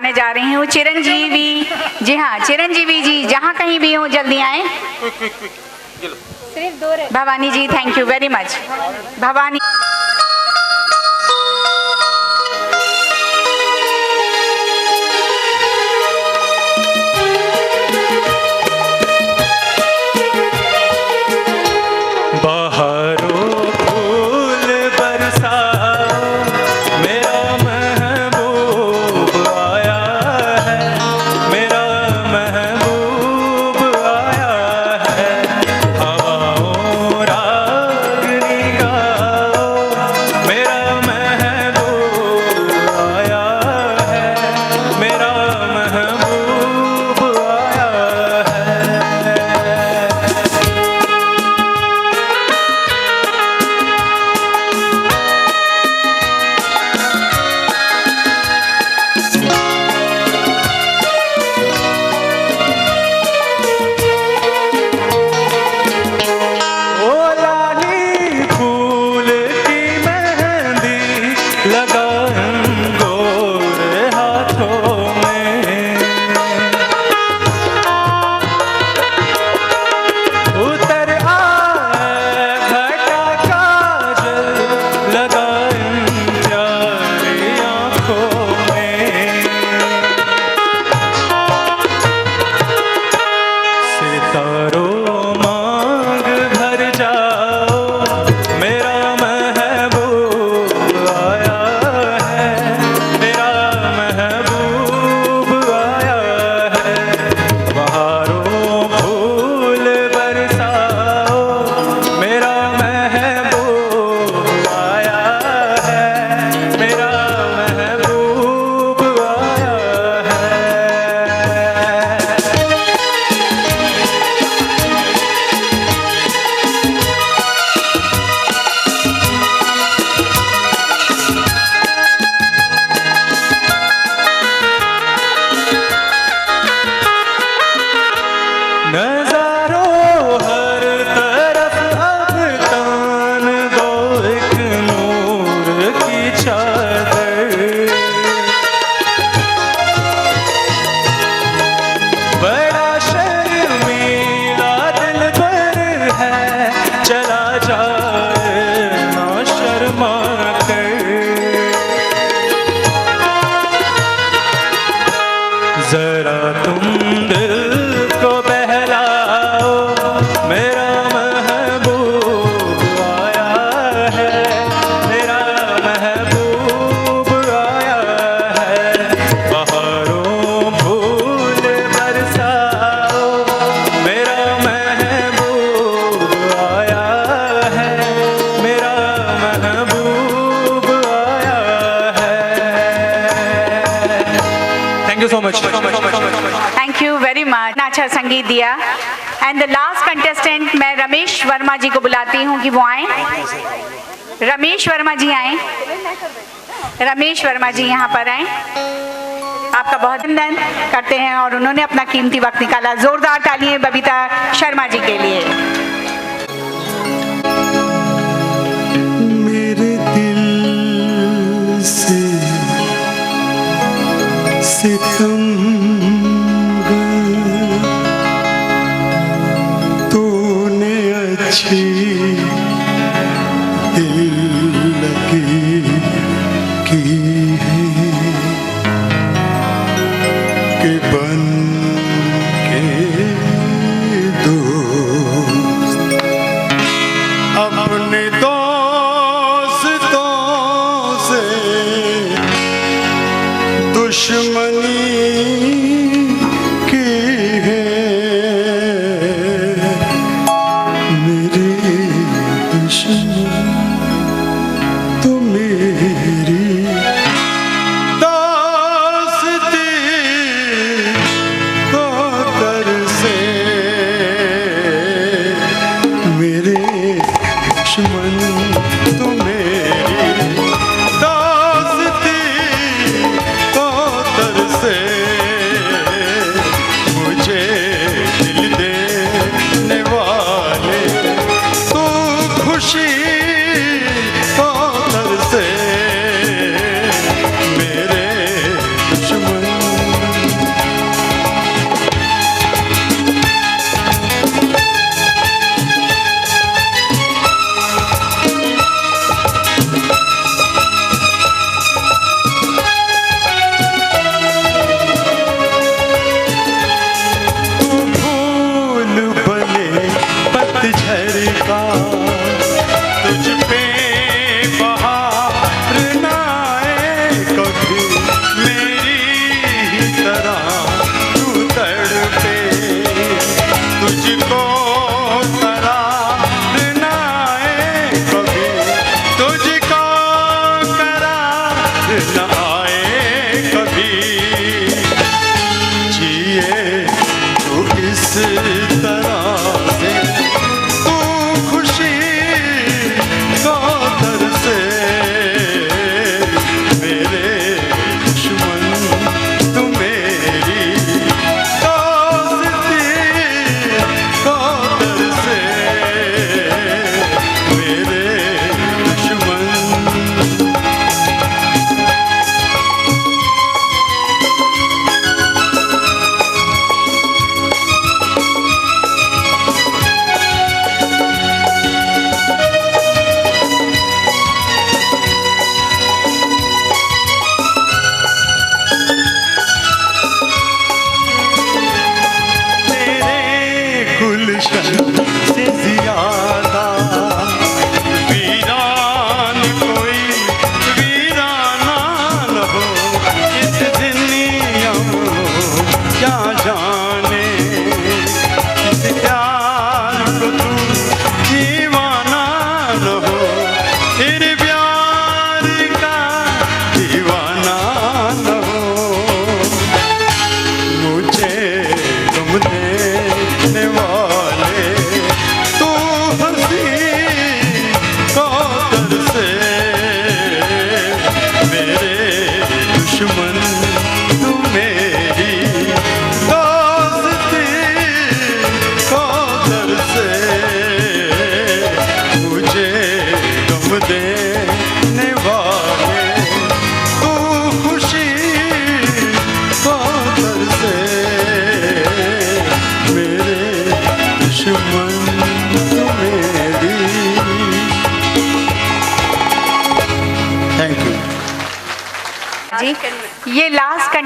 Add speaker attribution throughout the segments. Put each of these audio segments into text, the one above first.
Speaker 1: बुलाने जा रही हूँ चिरंजीवी। जी हाँ, चिरंजीवी जी जहाँ कहीं भी हो जल्दी आए। सिर्फ 2 Bhawani ji, thank you very much. Bhawani
Speaker 2: जरा तुम दिल को बहलाओ, मेरा महबूब आया है, मेरा महबूब आया है। बहारों फूल बरसाओ, मेरा महबूब आया है, मेरा महबूब आया है। Thank you so much.
Speaker 1: Thank you very much. अच्छा संगीत दिया। एंड द लास्ट कंटेस्टेंट मैं रमेश वर्मा जी को बुलाती हूँ कि वो आए। रमेश वर्मा जी आए। रमेश वर्मा जी यहाँ पर आए। आपका बहुत धन्यवाद करते हैं और उन्होंने अपना कीमती वक्त निकाला। जोरदार तालियां बबीता शर्मा जी के लिए।
Speaker 3: मेरे दिल से सितम तूने अच्छी दिल लगी की है कि बन के दोस्त अपने दोस्तों से दुश्मनी की है। मेरी दुश्मन तो मेरी दोस्ती को तरसे। मेरे दुश्मन तो मेरी दोस्ती को तरसे।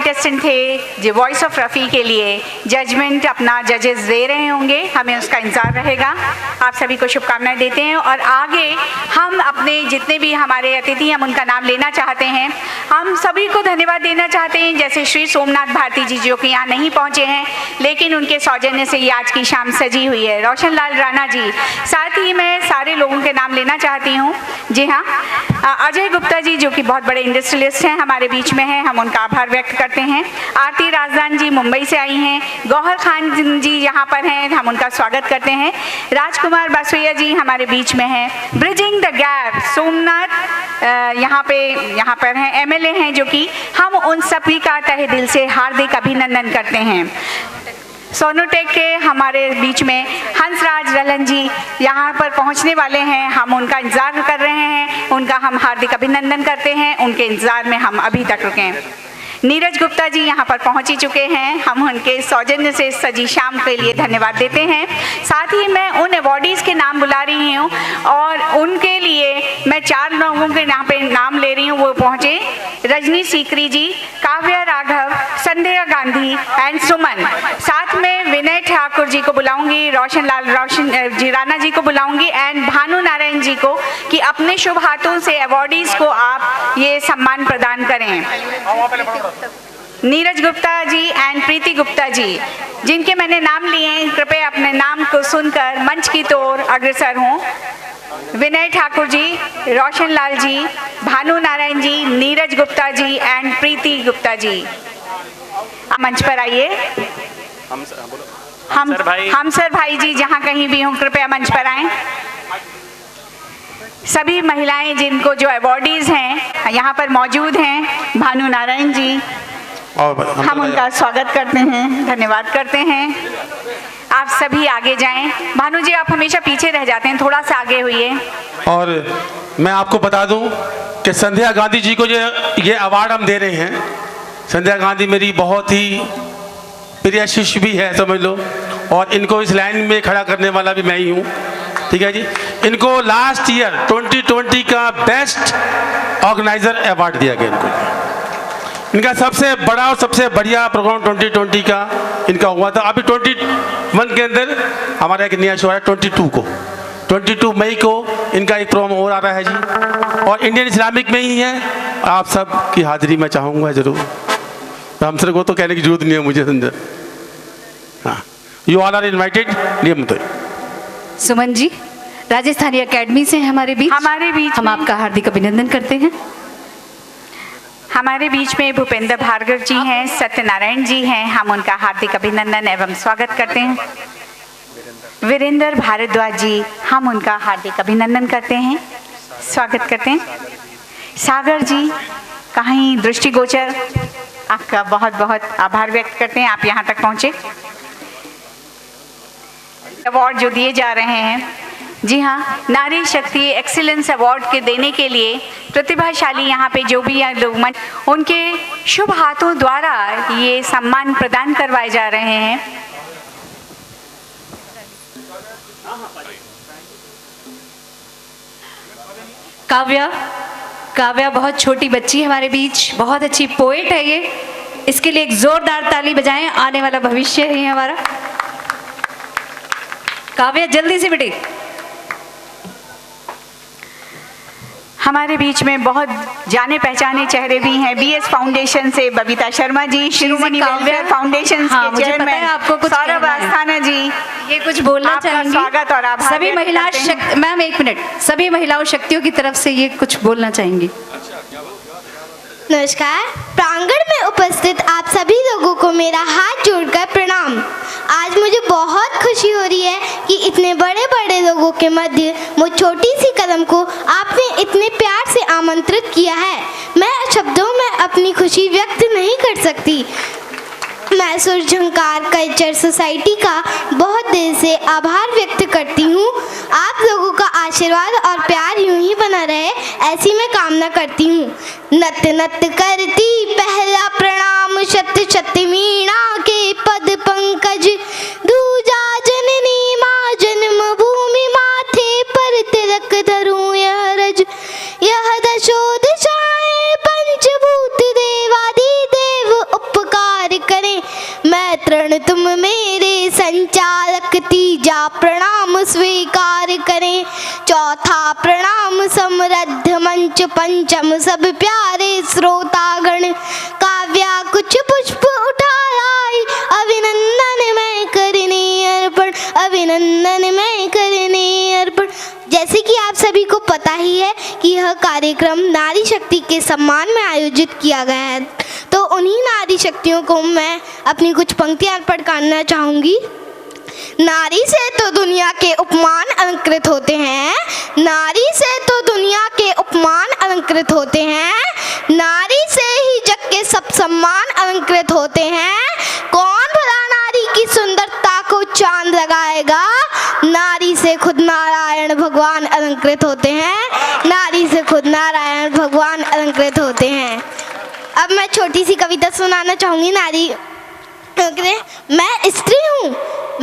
Speaker 1: कंटेस्टेंट थे जो वॉइस ऑफ रफ़ी के लिए जजमेंट अपना जजेस दे रहे होंगे, हमें उसका इंतज़ार रहेगा। आप सभी को शुभकामनाएं देते हैं और आगे हम अपने जितने भी हमारे अतिथि हम उनका नाम लेना चाहते हैं। हम सभी को धन्यवाद देना चाहते हैं, जैसे श्री सोमनाथ भारती जी जो कि यहाँ नहीं पहुँचे हैं लेकिन उनके सौजन्य से ये आज की शाम सजी हुई है, रोशन लाल राणा जी। साथ ही मैं सारे लोगों के नाम लेना चाहती हूँ। जी हाँ, अजय गुप्ता जी जो कि बहुत बड़े इंडस्ट्रियलिस्ट हैं हमारे बीच में हैं, हम उनका आभार व्यक्त करते हैं। आरती राजदान जी मुंबई से आई हैं। गौहर खान जी यहाँ पर हैं, हम उनका स्वागत करते हैं। राजकुमार बासुया जी हमारे बीच में हैं। ब्रिजिंग द गैप सोमनाथ यहाँ पर हैं, एमएलए हैं जो कि हम उन सभी का तहे दिल से हार्दिक अभिनंदन करते हैं। सोनोटेक के हमारे बीच में हंसराज रलन जी यहाँ पर पहुँचने वाले हैं, हम उनका इंतज़ार कर रहे हैं, उनका हम हार्दिक अभिनंदन करते हैं, उनके इंतज़ार में हम अभी तक रुके हैं। नीरज गुप्ता जी यहाँ पर पहुँच ही चुके हैं, हम उनके सौजन्य से सजी शाम के लिए धन्यवाद देते हैं। साथ ही मैं उन अवॉर्डीज़ के नाम बुला रही हूँ और उनके लिए मैं 4 लोगों के यहाँ पे नाम ले रही हूँ, वो पहुँचे। रजनी सीकरी जी, काव्या राघव, संध्या गांधी एंड सुमन। साथ में विनय ठाकुर जी को बुलाऊंगी, रोशन जी राणा जी को बुलाऊंगी एंड भानु नारायण जी को कि अपने शुभ हाथों से अवॉर्डीज़ को आप ये सम्मान प्रदान करें। नीरज गुप्ता जी एंड प्रीति गुप्ता जी जिनके मैंने नाम लिए हैं, कृपया अपने नाम को सुनकर मंच की ओर अग्रसर हों। विनय ठाकुर जी, रोशन लाल जी, भानु नारायण जी, नीरज गुप्ता जी एंड प्रीति गुप्ता जी मंच पर आइए। हम सर भाई जी जहाँ कहीं भी हों कृपया मंच पर आएं। सभी महिलाएं जिनको जो अवॉर्डीज हैं यहाँ पर मौजूद हैं, भानु नारायण जी, हम उनका स्वागत करते हैं, धन्यवाद करते हैं। आप सभी आगे जाएं। भानु जी आप हमेशा पीछे रह जाते हैं, थोड़ा सा आगे होइए।
Speaker 4: और मैं आपको बता दूं कि संध्या गांधी जी को ये अवार्ड हम दे रहे हैं। संध्या गांधी मेरी बहुत ही प्रिय शिष्य भी है समझ लो, और इनको इस लाइन में खड़ा करने वाला भी मैं ही हूँ, ठीक है जी। इनको लास्ट ईयर 2020 का बेस्ट ऑर्गेनाइजर अवार्ड दिया गया इनको। इनका सबसे बड़ा और सबसे बढ़िया प्रोग्राम 2020 का इनका हुआ था। अभी 21 के अंदर हमारा एक नया शो है 22 मई को इनका एक प्रोग्राम और आ रहा है जी, और इंडियन इस्लामिक में ही है। आप सब की हाजिरी मैं चाहूँगा जरूर। हम सर को तो कहने की जरूरत नहीं है मुझे समझे। हाँ, यू ऑल आर इन्वाइटेड। नियम तो
Speaker 5: सुमन जी राजस्थानी एकेडमी से हमारे बीच हम आपका हार्दिक अभिनंदन करते हैं।
Speaker 1: हमारे बीच में भूपेंद्र भार्गव जी हैं, सत्यनारायण जी हैं, हम उनका हार्दिक अभिनंदन एवं स्वागत करते हैं। वीरेंद्र भारद्वाज जी, हम उनका हार्दिक अभिनंदन करते हैं, स्वागत करते हैं। सागर जी कहीं दृष्टिगोचर, आपका बहुत बहुत आभार व्यक्त करते हैं, आप यहाँ तक पहुँचे। अवार्ड जो दिए जा रहे हैं, जी हाँ, नारी शक्ति एक्सीलेंस अवार्ड के देने के लिए प्रतिभाशाली यहाँ पे जो भी लोग उनके शुभ हाथों द्वारा ये सम्मान प्रदान करवाए जा रहे हैं।
Speaker 5: काव्या बहुत छोटी बच्ची हमारे बीच, बहुत अच्छी पोएट है ये, इसके लिए एक जोरदार ताली बजाएं। आने वाला भविष्य है हमारा। काव्या जल्दी से बेटे।
Speaker 1: हमारे बीच में बहुत जाने पहचाने चेहरे भी हैं। बीएस फाउंडेशन से बबीता शर्मा जी, शिरोमणि वेलफेयर फाउंडेशन के चेयरमैन
Speaker 5: आपको कुछ
Speaker 1: सौरभ आस्थाना जी,
Speaker 5: ये कुछ बोलना चाहेंगे।
Speaker 1: स्वागत और आभार।
Speaker 5: सभी महिला मैम एक मिनट, सभी महिलाओं शक्तियों की तरफ से ये कुछ बोलना चाहेंगी।
Speaker 6: नमस्कार। प्रांगण में उपस्थित आप सभी लोगों को मेरा हाथ जोड़कर प्रणाम। आज मुझे बहुत खुशी हो रही है कि इतने बड़े बड़े लोगों के मध्य मुझ छोटी सी कदम को आपने इतने प्यार से आमंत्रित किया है। मैं शब्दों में अपनी खुशी व्यक्त नहीं कर सकती। मैं सुरझंकार कल्चर सोसाइटी का बहुत दिल से आभार व्यक्त करती हूँ। आप लोगों का आशीर्वाद और प्यार यूं ही बना रहे, ऐसी मैं कामना करती हूँ। नत नत करती पहला प्रणाम, शत शत मीणा के पद पंकज, दूजा जननी माँ जन्म भूमि, माथे पर तिलक धरूं यह रज, यह दशो दिशाएं पंचभूत देवादिदेव उपकार तृण तुम मेरे संचालक, तीजा प्रणाम स्वीकार करें, चौथा प्रणाम समृद्ध मंच, पंचम सब प्यारे श्रोतागण, काव्या कुछ पुष्प उठा लाई, अभिनंदन मैं करने अर्पण, अभिनंदन मैं करने अर्पण। जैसे कि आप सभी को पता ही है कि यह कार्यक्रम नारी शक्ति के सम्मान में आयोजित किया गया है, तो उन्हीं नारी शक्तियों को मैं अपनी कुछ पंक्तियां पढ़ना चाहूंगी। नारी से तो दुनिया के उपमान अलंकृत होते हैं, नारी से तो दुनिया के उपमान अलंकृत होते हैं, नारी से ही जग के सब सम्मान अलंकृत होते हैं। कौन भला नारी की सुंदरता को चांद लगाएगा, नारी से खुद नारायण भगवान अलंकृत होते हैं, नारी से खुद नारायण भगवान अलंकृत होते हैं। अब मैं छोटी सी कविता सुनाना चाहूंगी नारी। मैं स्त्री हूँ,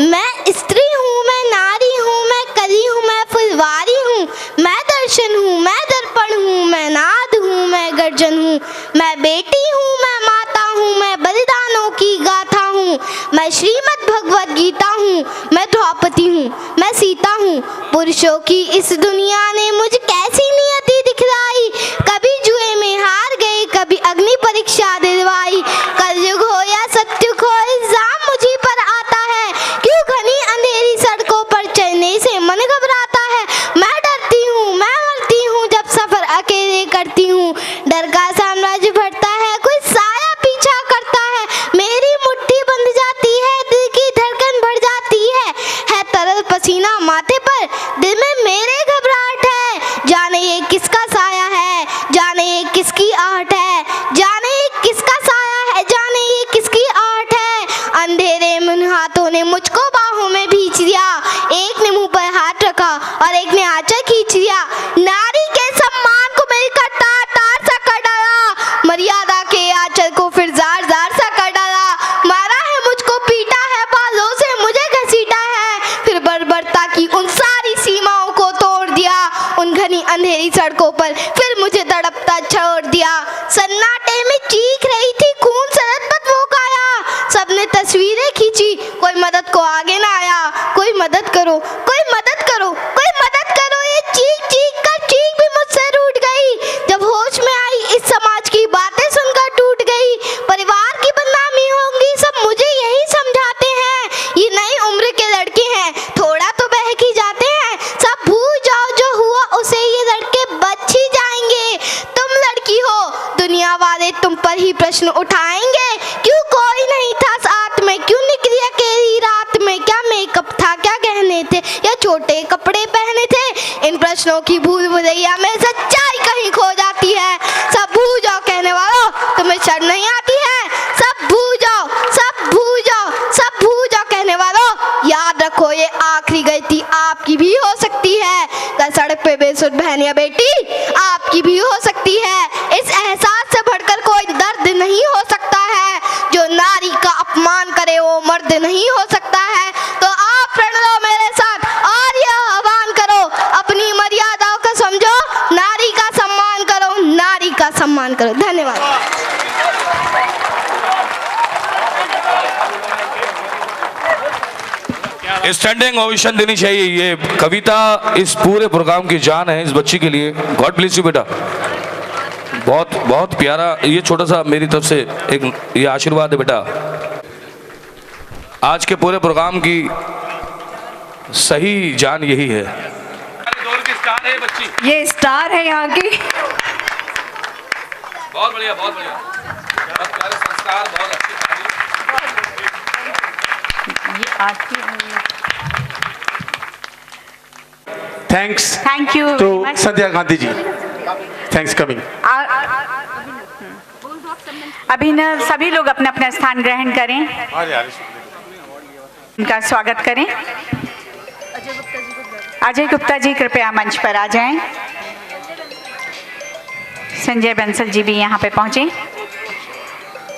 Speaker 6: मैं स्त्री हूँ, मैं नारी हूँ, मैं कली हूँ, मैं फुलवारी हूँ, मैं दर्शन हूँ, मैं दर्पण हूँ, मैं नाद हूँ, मैं गर्जन हूँ, मैं बेटी हूँ, मैं माता हूँ, मैं बलिदानों की गाथा हूँ, मैं श्रीमद् भगवद गीता हूँ, मैं द्रौपदी हूँ, मैं सीता हूँ। पुरुषों की इस दुनिया ने मुझे कैसी नियति दिखलाई, कभी जुए में हार गए, कभी अग्नि परीक्षा दिलवाई, कलयुग हो या सत्युग हो इल्जाम मुझी पर आता है, क्यों घनी अंधेरी सड़कों पर चलने से मन घबराता है। मैं डरती हूँ, मैं मरती हूँ, जब सफर अकेले करती हूँ, डर का साम्राज्य बढ़ता है, कोई साया पीछा करता है, मेरी मुट्ठी बंध जाती है, दिल की धड़कन बढ़ जाती है तरल पसीना माथे पर, दिल में मेरे घबराहट है, जाने ये किसका साया है, जाने ये किसकी आहट है, जाने ये किसका साया है, जाने ये किसकी आहट है। अंधेरे में हाथों ने मुझको बाहों में भींच दिया, एक ने मुंह पर हाथ रखा और एक ने आंचल खींच लिया, नारी के सम्मान को मिलकर तार तार सा कर डाला, मर्यादा के आंचल को फिर जार जार सा कर डाला, मारा है मुझको, पीटा है, बालों से मुझे घसीटा है, फिर बर्बरता की उन सारी सीमाओं को तोड़ दिया, उन घनी अंधेरी सड़कों पर फिर मुझे तड़पता छोड़ दिया। सन्नाटे में चीख रही थी खून सरहद वो काया, सबने तस्वीरें खींची, कोई मदद को आगे ना आया, कोई मदद करो, कोई मदद करो, कोई मदद करो, ये चीख चीख कर चीख भी मुझसे रूठ गई, जब होश में आई इस समाज की बातें सुनकर टूट गई, परिवार की बदनामी होगी सब मुझे यही समझाते हैं, ये नई उम्र के लड़के हैं थोड़ा तो बहक ही जाते हैं, सब भूल जाओ जो हुआ उसे, ये लड़के बच ही जाएंगे, तुम लड़की हो दुनिया वाले तुम पर ही प्रश्न उठाएंगे, क्यों कोई नहीं था साथ में, क्यों निकली अकेली रात में, क्या मेकअप था, क्या गहने थे या छोटे कपड़े पहने थे, इन प्रश्नों की भूल भुलैया में सच्चाई कहीं खो जाती है। सब भूल जाओ कहने वालों, तुम्हें शर्म नहीं आती है, सब भूल जाओ, सब भूल जाओ, सब भूल जाओ कहने वालों, याद रखो ये आखिरी गलती आपकी भी हो सकती है, क्या सड़क पे बेसुध बहन या बेटी आपकी भी हो सकती है, इस एहसास से बढ़कर कोई दर्द नहीं हो सकता है, जो नारी का अपमान करे वो मर्द नहीं हो सकता है। तो आप प्रण लो मेरे साथ और यह आह्वान करो, अपनी मर्यादाओं को समझो, नारी का सम्मान करो, नारी का सम्मान करो। धन्यवाद।
Speaker 7: स्टैंडिंग ओवेशन देनी चाहिए, ये कविता इस पूरे प्रोग्राम की जान है, इस बच्ची के लिए। गॉड ब्लेस यू बेटा, बहुत बहुत प्यारा, ये छोटा सा मेरी तरफ से एक ये आशीर्वाद है बेटा। आज के पूरे प्रोग्राम की सही जान यही है।
Speaker 4: दौर की स्टार है बच्ची,
Speaker 5: ये स्टार है यहाँ की।
Speaker 7: बहुत बढ़िया, बहुत बढ़िया, बहुत प्यारे संस्कार, बहुत अच्छी
Speaker 4: thanks
Speaker 1: thank you
Speaker 4: to Sandhya Gandhi ji, thanks coming.
Speaker 1: अभी न सभी लोग अपना अपना स्थान ग्रहण करें, उनका स्वागत करें। अजय गुप्ता जी कृपया मंच पर आ जाएं। संजय बंसल जी भी यहाँ पे पहुँचे।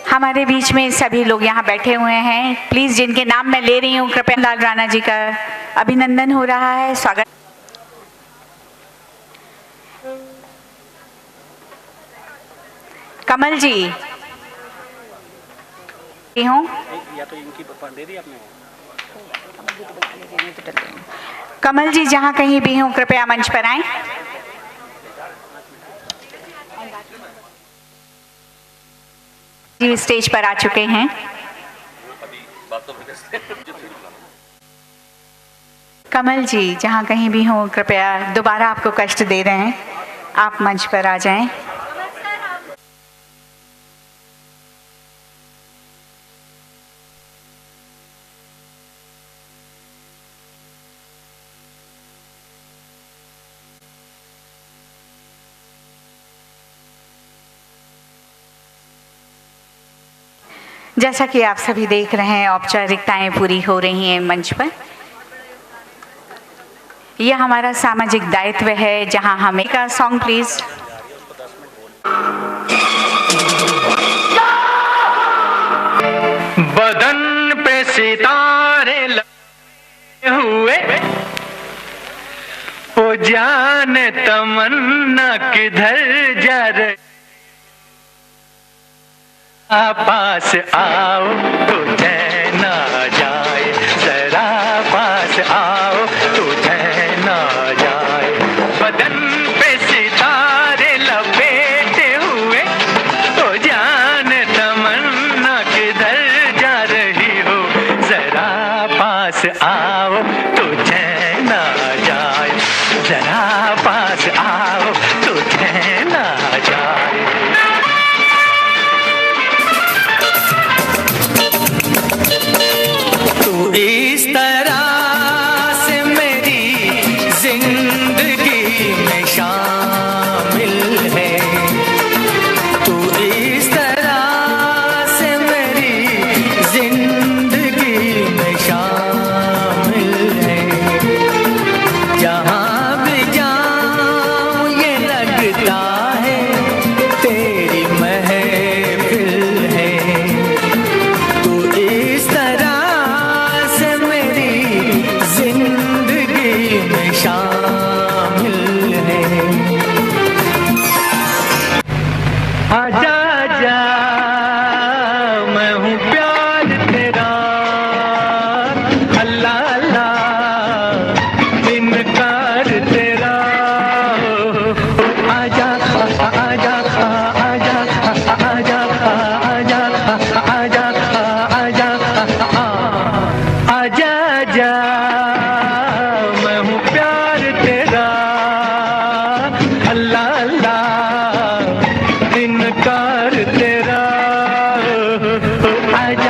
Speaker 1: हमारे बीच में सभी लोग यहाँ बैठे हुए हैं। प्लीज़ जिनके नाम मैं ले रही हूँ कृपया लाल राणा जी का अभिनंदन हो रहा है, स्वागत। कमल जी, हूँ कमल जी, जहाँ कहीं भी हूँ कृपया मंच पर आएं। जी स्टेज पर आ चुके हैं। कमल जी, जहाँ कहीं भी हो कृपया, दोबारा आपको कष्ट दे रहे हैं, आप मंच पर आ जाएं। जैसा कि आप सभी देख रहे हैं, औपचारिकताएं पूरी हो रही हैं मंच पर। यह हमारा सामाजिक दायित्व है, जहां हमें का सॉन्ग प्लीज।
Speaker 2: बदन पे सितारे लगे हुए, ओ जाने तमन्ना किधर जा रही, पास आओ तो चैन आ जाए, जरा पास आओ तो चैन आ जाए। बदन पे सितारे लपेटे हुए, तो जान तमन्ना किधर जा रही हो, जरा पास आओ तो चैन आ जाए, जरा पास आओ तो चैन आ जाए। इस तरह से मेरी जिंदगी में शामिल है, तू इस तरह से मेरी जिंदगी में शामिल है। जहाँ भी जाऊँ ये लगता है तेरी महफिल है, तू इस तरह जिंदगी में शामिल है। आजा आजा मैं हूँ प्यार तेरा, अल्लाह अल्लाह इनकार तेरा। आजा आजा आजा आजा आजा आजा आजा आजा आजा मैं हूँ प्यार तेरा, अल्लाह अल्लाह इनकार तेरा। आजा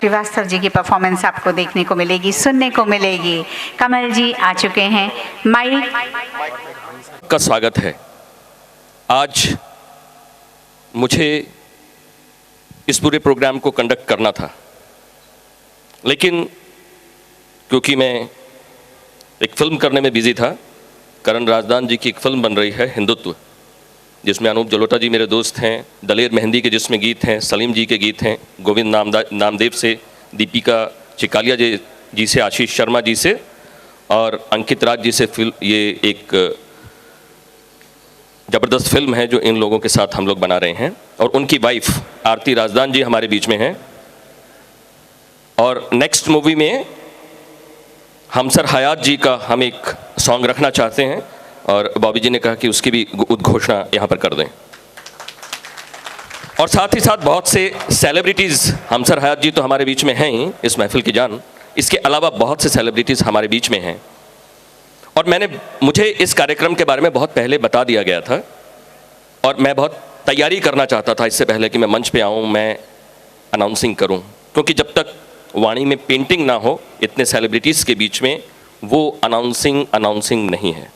Speaker 1: श्रीवास्तव जी की परफॉर्मेंस आपको देखने को मिलेगी, सुनने को मिलेगी। कमल जी आ चुके हैं, माइक
Speaker 8: का स्वागत है। आज मुझे इस पूरे प्रोग्राम को कंडक्ट करना था, लेकिन क्योंकि मैं एक फिल्म करने में बिजी था, करण राजदान जी की एक फिल्म बन रही है हिंदुत्व, जिसमें अनूप जलोटा जी मेरे दोस्त हैं, दलेर मेहंदी के जिसमें गीत हैं, सलीम जी के गीत हैं, गोविंद नामदेव से, दीपिका चिकालिया जी से, आशीष शर्मा जी से और अंकित राज जी से ये एक ज़बरदस्त फिल्म है जो इन लोगों के साथ हम लोग बना रहे हैं। और उनकी वाइफ आरती राजदान जी हमारे बीच में हैं। और नेक्स्ट मूवी में हमसर हयात जी का हम एक सॉन्ग रखना चाहते हैं और बॉबी जी ने कहा कि उसकी भी उद्घोषणा यहाँ पर कर दें। और साथ ही साथ बहुत से सेलिब्रिटीज़, हमसर हयात जी तो हमारे बीच में हैं ही इस महफिल की जान, इसके अलावा बहुत से सेलिब्रिटीज़ हमारे बीच में हैं। और मुझे इस कार्यक्रम के बारे में बहुत पहले बता दिया गया था और मैं बहुत तैयारी करना चाहता था इससे पहले कि मैं मंच पे आऊँ, मैं अनाउंसिंग करूँ, क्योंकि जब तक वाणी में पेंटिंग ना हो इतने सेलिब्रिटीज़ के बीच में वो अनाउंसिंग नहीं है।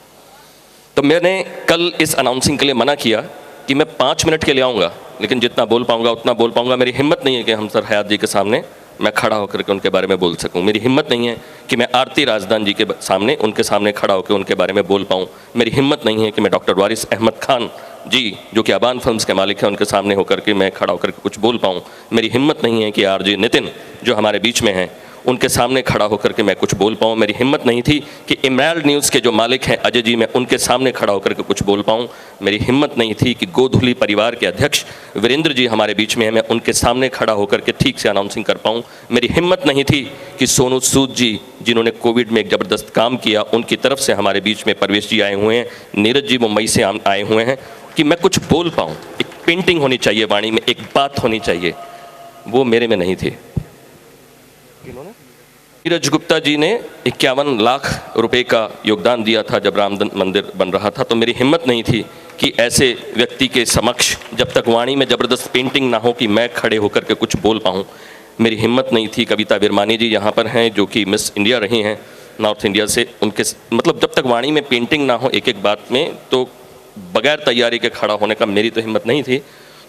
Speaker 8: तो मैंने कल इस अनाउंसिंग के लिए मना किया कि मैं 5 मिनट के लिए आऊँगा, लेकिन जितना बोल पाऊँगा उतना बोल पाऊँगा। मेरी हिम्मत नहीं है कि हमसर हयात जी के सामने मैं खड़ा होकर के उनके बारे में बोल सकूं। मेरी हिम्मत नहीं है कि मैं आरती राजदान जी के सामने उनके सामने खड़ा होकर उनके बारे में बोल पाऊं। मेरी हिम्मत नहीं है कि मैं डॉक्टर वारिस अहमद खान जी जो कि अबान फिल्म्स के मालिक हैं उनके सामने होकर के मैं खड़ा होकर के कुछ बोल पाऊं। मेरी हिम्मत नहीं है कि आरजे नितिन जो हमारे बीच में हैं उनके सामने खड़ा होकर के मैं कुछ बोल पाऊँ। मेरी हिम्मत नहीं थी कि इमराल्ड न्यूज़ के जो मालिक हैं अजय जी, मैं उनके सामने खड़ा होकर के कुछ बोल पाऊँ। मेरी हिम्मत नहीं थी कि गोधुली परिवार के अध्यक्ष वीरेंद्र जी हमारे बीच में हैं, मैं उनके सामने खड़ा होकर के ठीक से अनाउंसिंग कर पाऊँ। मेरी हिम्मत नहीं थी कि सोनू सूद जी जिन्होंने कोविड में एक ज़बरदस्त काम किया, उनकी तरफ से हमारे बीच में परवेश जी आए हुए हैं, नीरज जी मुंबई से आए हुए हैं, कि मैं कुछ बोल पाऊँ। एक पेंटिंग होनी चाहिए वाणी में, एक बात होनी चाहिए, वो मेरे में नहीं थी। नीरज गुप्ता जी ने 51 लाख रुपए का योगदान दिया था जब राम मंदिर बन रहा था। तो मेरी हिम्मत नहीं थी कि ऐसे व्यक्ति के समक्ष जब तक वाणी में ज़बरदस्त पेंटिंग ना हो कि मैं खड़े होकर के कुछ बोल पाऊँ। मेरी हिम्मत नहीं थी। कविता विरमानी जी यहाँ पर हैं जो कि मिस इंडिया रही हैं नॉर्थ इंडिया से, उनके मतलब जब तक वाणी में पेंटिंग ना हो एक एक बात में, तो बगैर तैयारी के खड़ा होने का मेरी तो हिम्मत नहीं थी।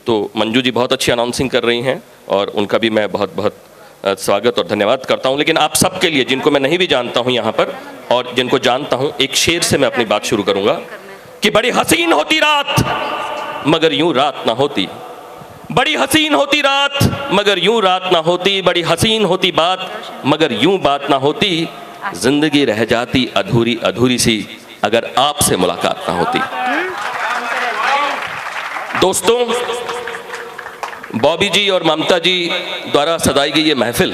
Speaker 8: तो मंजू जी बहुत अच्छी अनाउंसिंग कर रही हैं और उनका भी मैं बहुत बहुत स्वागत और धन्यवाद करता हूं। लेकिन आप सबके लिए, जिनको मैं नहीं भी जानता हूं यहाँ पर और जिनको जानता हूं, एक शेर से मैं अपनी बात शुरू करूंगा कि बड़ी हसीन होती रात मगर यूं रात ना होती, बड़ी हसीन होती रात मगर यूं रात ना होती, बड़ी हसीन होती बात मगर यूं बात ना होती, जिंदगी रह जाती अधूरी अधूरी सी अगर आपसे मुलाकात ना होती। दोस्तों, बॉबी जी और ममता जी द्वारा सजाई गई ये महफिल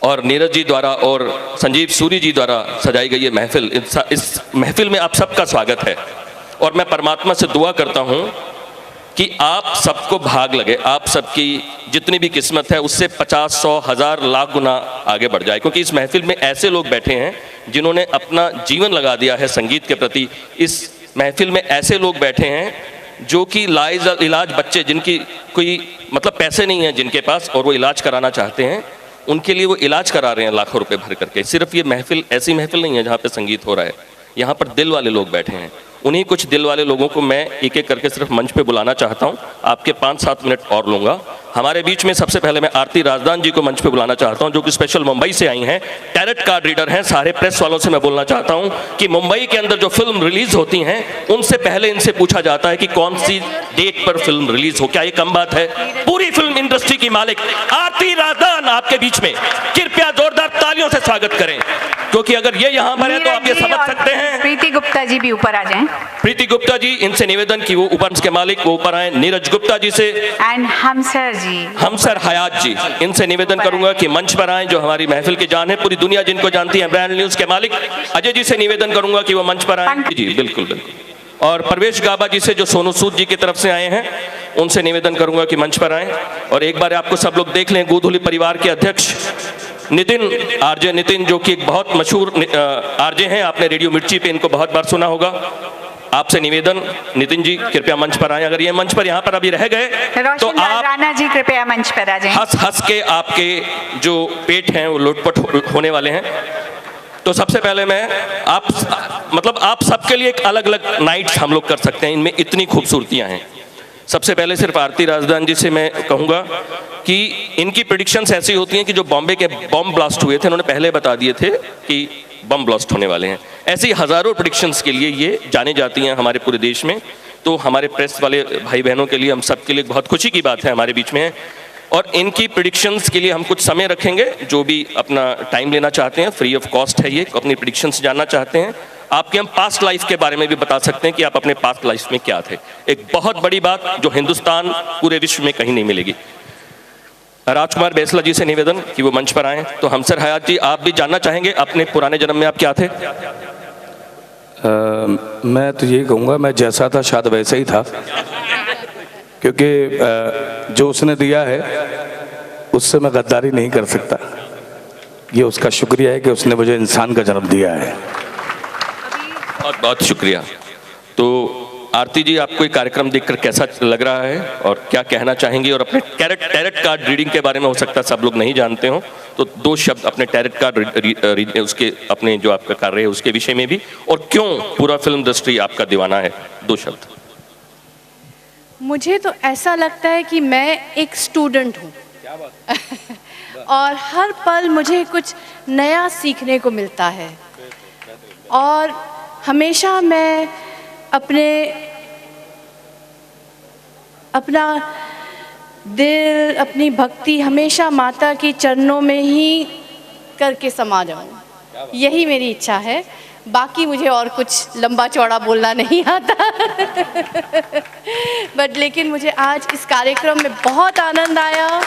Speaker 8: और नीरज जी द्वारा और संजीव सूरी जी द्वारा सजाई गई ये महफिल, इस महफिल में आप सबका स्वागत है। और मैं परमात्मा से दुआ करता हूँ कि आप सबको भाग लगे, आप सबकी जितनी भी किस्मत है उससे 50, 100, 1000, लाख गुना आगे बढ़ जाए, क्योंकि इस महफिल में ऐसे लोग बैठे हैं जिन्होंने अपना जीवन लगा दिया है संगीत के प्रति। इस महफिल में ऐसे लोग बैठे हैं जो कि इलाज बच्चे जिनकी कोई मतलब पैसे नहीं है जिनके पास और वो इलाज कराना चाहते हैं, उनके लिए वो इलाज करा रहे हैं लाखों रुपए भर करके। सिर्फ ये महफिल ऐसी महफिल नहीं है जहाँ पे संगीत हो रहा है, यहाँ पर दिल वाले लोग बैठे हैं। उन्हीं कुछ दिल वाले लोगों को मैं एक एक करके सिर्फ मंच पे बुलाना चाहता हूँ। आपके 5-7 मिनट और लूँगा। हमारे बीच में सबसे पहले मैं आरती राजदान जी को मंच पे बुलाना चाहता हूं, जो कि स्पेशल मुंबई से आई हैं, टैरेट कार्ड रीडर हैं। सारे प्रेस वालों से मैं बोलना चाहता हूं कि मुंबई के अंदर जो फिल्म रिलीज होती हैं उनसे पहले इनसे पूछा जाता है कि कौन सी डेट पर फिल्म रिलीज हो। क्या ये कम बात है? पूरी फिल्म इंडस्ट्री की मालिक आरती राजदान आपके बीच में, कृपया जोरदार तालियों से स्वागत करें, क्योंकि अगर ये यहाँ पर है तो आप ये समझ सकते हैं।
Speaker 1: प्रीति गुप्ता जी भी ऊपर आ जाएं।
Speaker 8: प्रीति गुप्ता जी, इनसे निवेदन कि वो ऊपर के मालिक वो ऊपर आए। नीरज गुप्ता जी से
Speaker 1: एंड हमसर जी,
Speaker 8: हमसर हयात जी, इनसे निवेदन करूंगा कि मंच पर आएं, जो हमारी महफिल की जान है, पूरी दुनिया जिनको जानती है। ब्रांड न्यूज के मालिक अजय जी से निवेदन करूंगा कि वो मंच पर आएं। जी बिल्कुल बिल्कुल। और परवेश गाबा जी से जो सोनू सूद जी की तरफ से आए हैं, उनसे निवेदन करूंगा कि मंच पर आएं। और एक बार आपको सब लोग देख लें, गोधुली परिवार के अध्यक्ष नितिन, आरजे नितिन, जो कि एक बहुत मशहूर आरजे हैं, आपने रेडियो मिर्ची पे इनको बहुत बार सुना होगा। आपसे निवेदन, नितिन जी कृपया मंच पर आए। अगर ये मंच पर यहाँ पर अभी रह गए तो
Speaker 1: रोशन
Speaker 8: आप
Speaker 1: राणा जी कृपया मंच पर आ जाएं।
Speaker 8: हंस हंस के आपके जो पेट हैं वो लोटपट होने वाले हैं। तो सबसे पहले मैं आप सबके लिए एक अलग अलग नाइट्स हम लोग कर सकते हैं, इनमें इतनी खूबसूरतियां हैं। सबसे पहले सिर्फ आरती राजदान जी से मैं कहूँगा कि इनकी प्रेडिक्शंस ऐसी होती हैं कि जो बॉम्बे के बम ब्लास्ट हुए थे उन्होंने पहले बता दिए थे कि बम ब्लास्ट होने वाले हैं। ऐसी हज़ारों प्रेडिक्शंस के लिए ये जाने जाती हैं हमारे पूरे देश में। तो हमारे प्रेस वाले भाई बहनों के लिए, हम सब के लिए बहुत खुशी की बात है हमारे बीच में है। और इनकी प्रेडिक्शंस के लिए हम कुछ समय रखेंगे। जो भी अपना टाइम लेना चाहते हैं, फ्री ऑफ कॉस्ट है ये, अपनी प्रेडिक्शंस जानना चाहते हैं, आपके हम पास्ट लाइफ के बारे में भी बता सकते हैं कि आप अपने पास्ट लाइफ में क्या थे। एक बहुत बड़ी बात जो हिंदुस्तान पूरे विश्व में कहीं नहीं मिलेगी। राजकुमार बैसला जी से निवेदन कि वो मंच पर आएं। तो हमसर हयात जी, आप भी जानना चाहेंगे अपने पुराने जन्म में आप क्या थे?
Speaker 7: मैं तो यही कहूँगा, मैं जैसा था शायद वैसे ही था, क्योंकि जो उसने दिया है उससे मैं गद्दारी नहीं कर सकता। ये उसका शुक्रिया है कि उसने मुझे इंसान का जन्म दिया है।
Speaker 8: बहुत बहुत शुक्रिया। तो आरती जी, आपको ये कार्यक्रम देखकर कैसा लग रहा है और क्या कहना चाहेंगी? और अपने टैरेट कार्ड रीडिंग के बारे में हो सकता है सब लोग नहीं जानते हो, तो 2 शब्द अपने टैरेट कार्ड उसके अपने जो आपका कार्य है उसके विषय में भी, और क्यों पूरा फिल्म इंडस्ट्री आपका दीवाना है, 2 शब्द।
Speaker 9: मुझे तो ऐसा लगता है कि मैं एक स्टूडेंट हूँ और हर पल मुझे कुछ नया सीखने को मिलता है। और हमेशा मैं अपना दिल, अपनी भक्ति हमेशा माता के चरणों में ही करके समा जाऊँ, यही मेरी इच्छा है। बाकी मुझे और कुछ लंबा चौड़ा बोलना नहीं आता बट लेकिन मुझे आज इस कार्यक्रम में बहुत आनंद आया,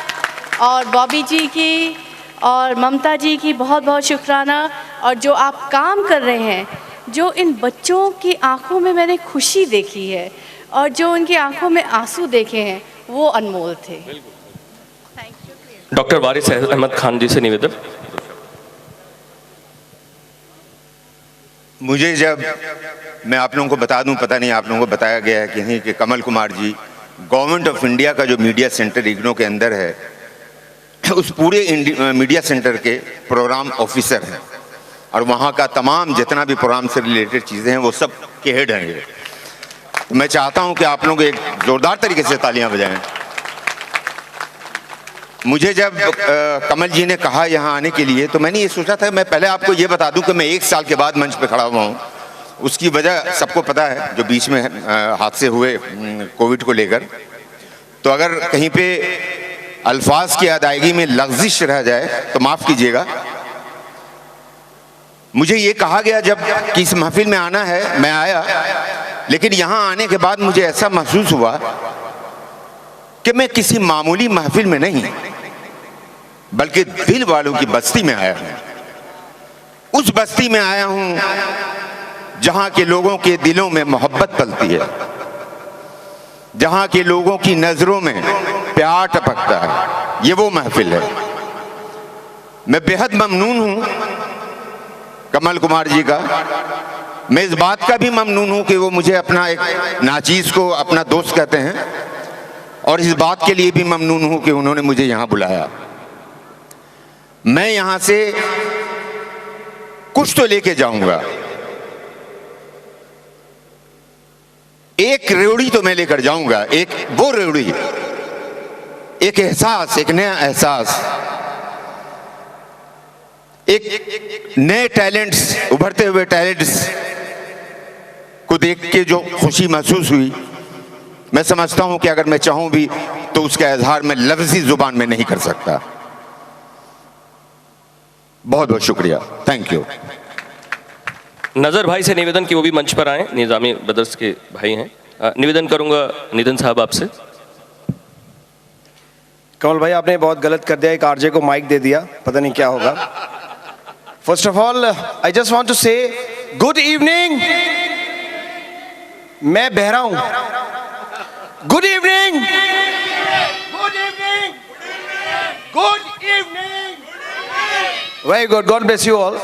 Speaker 9: और बॉबी जी की और ममता जी की बहुत बहुत शुक्राना। और जो आप काम कर रहे हैं, जो इन बच्चों की आंखों में मैंने खुशी देखी है और जो उनकी आंखों में आंसू देखे हैं, वो अनमोल थे।
Speaker 8: डॉक्टर वारिस अहमद खान जी से निवेदन।
Speaker 10: मुझे जब मैं आप लोगों को बता दूं, पता नहीं आप लोगों को बताया गया है कि नहीं, कि Kamal Kumar ji government of India का जो मीडिया सेंटर इग्नो के अंदर है, उस पूरे मीडिया सेंटर के प्रोग्राम ऑफिसर हैं, और वहाँ का तमाम जितना भी प्रोग्राम से रिलेटेड चीज़ें हैं वो सब के हेड हैं ये। तो मैं चाहता हूँ कि आप लोग एक ज़ोरदार तरीके से तालियां बजाएं। मुझे जब कमल जी ने कहा यहाँ आने के लिए, तो मैंने ये सोचा था, मैं पहले आपको ये बता दूं कि मैं 1 साल के बाद मंच पे खड़ा हुआ हूँ। उसकी वजह सबको पता है, जो बीच में हादसे हुए कोविड को लेकर। तो अगर कहीं पे अल्फाज की अदायगी में लग़्ज़िश रह जाए तो माफ़ कीजिएगा। मुझे ये कहा गया जब कि इस महफिल में आना है, मैं आया, लेकिन यहाँ आने के बाद मुझे ऐसा महसूस हुआ कि मैं किसी मामूली महफिल में नहीं, बल्कि दिल वालों की बस्ती में आया हूं। उस बस्ती में आया हूं जहां के लोगों के दिलों में मोहब्बत पलती है, जहां के लोगों की नजरों में प्यार टपकता है। ये वो महफिल है। मैं बेहद ममनून हूं कमल कुमार जी का। मैं इस बात का भी ममनून हूं कि वो मुझे अपना एक नाचीज को अपना दोस्त कहते हैं, और इस बात के लिए भी ममनून हूं कि उन्होंने मुझे यहां बुलाया। मैं यहां से कुछ तो लेके जाऊंगा, एक रेवड़ी तो मैं लेकर जाऊंगा, एक वो रेवड़ी, एक एहसास, एक नया एहसास, एक नए टैलेंट्स, उभरते हुए टैलेंट्स को देख के जो खुशी महसूस हुई, मैं समझता हूं कि अगर मैं चाहूं भी तो उसका इजहार मैं लफ्ज़ी जुबान में नहीं कर सकता। बहुत बहुत शुक्रिया, थैंक यू।
Speaker 8: नज़र भाई से निवेदन कि वो भी मंच पर आए, निज़ामी ब्रदर्स के भाई हैं। निवेदन करूंगा नितिन साहब आपसे।
Speaker 11: कमल भाई, आपने बहुत गलत कर दिया, एक आरजे को माइक दे दिया, पता नहीं क्या होगा। First of all I just want to say good evening. मैं बहरा हूं। Good evening, good evening, good evening. Very good, God bless you all.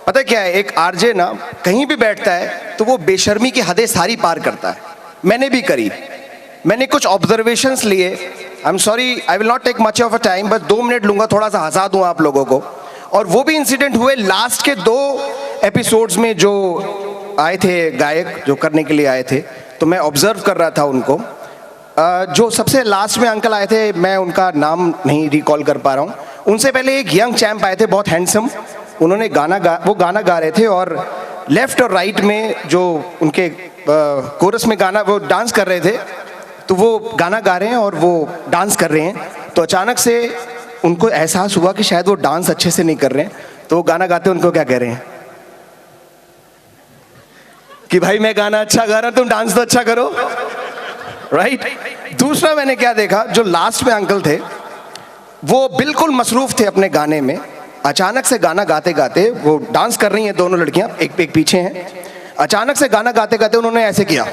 Speaker 11: पता क्या है, एक आरजे ना कहीं भी बैठता है तो वो बेशर्मी की हदें सारी पार करता है। मैंने भी करी, मैंने कुछ ऑब्जर्वेशंस लिए। I am sorry, I will not take much of a time, बस 2 मिनट लूंगा, थोड़ा सा हंसा दूं आप लोगों को। और वो भी इंसिडेंट हुए लास्ट के 2 एपिसोड्स में, जो आए थे गायक जो करने के लिए आए थे, तो मैं ऑब्जर्व कर रहा था उनको। जो सबसे लास्ट में अंकल आए थे, मैं उनका नाम नहीं रिकॉल कर पा रहा हूँ। उनसे पहले एक यंग चैम्प आए थे, बहुत हैंडसम। उन्होंने वो गाना गा रहे थे और लेफ्ट और राइट में जो उनके कोरस में गाना, वो डांस कर रहे थे। तो वो गाना गा रहे हैं और वो डांस कर रहे हैं, तो अचानक से उनको एहसास हुआ कि शायद वो डांस अच्छे से नहीं कर रहे हैं। तो वो गाना गाते उनको क्या कह रहे हैं कि भाई मैं गाना अच्छा गा रहा, तुम डांस तो अच्छा करो, राइट? दूसरा मैंने क्या देखा, जो लास्ट में अंकल थे वो बिल्कुल मसरूफ थे अपने गाने में। अचानक से गाना गाते गाते, वो डांस कर रही हैं दोनों लड़कियां, एक पीछे हैं। अचानक से गाना गाते गाते उन्होंने ऐसे किया।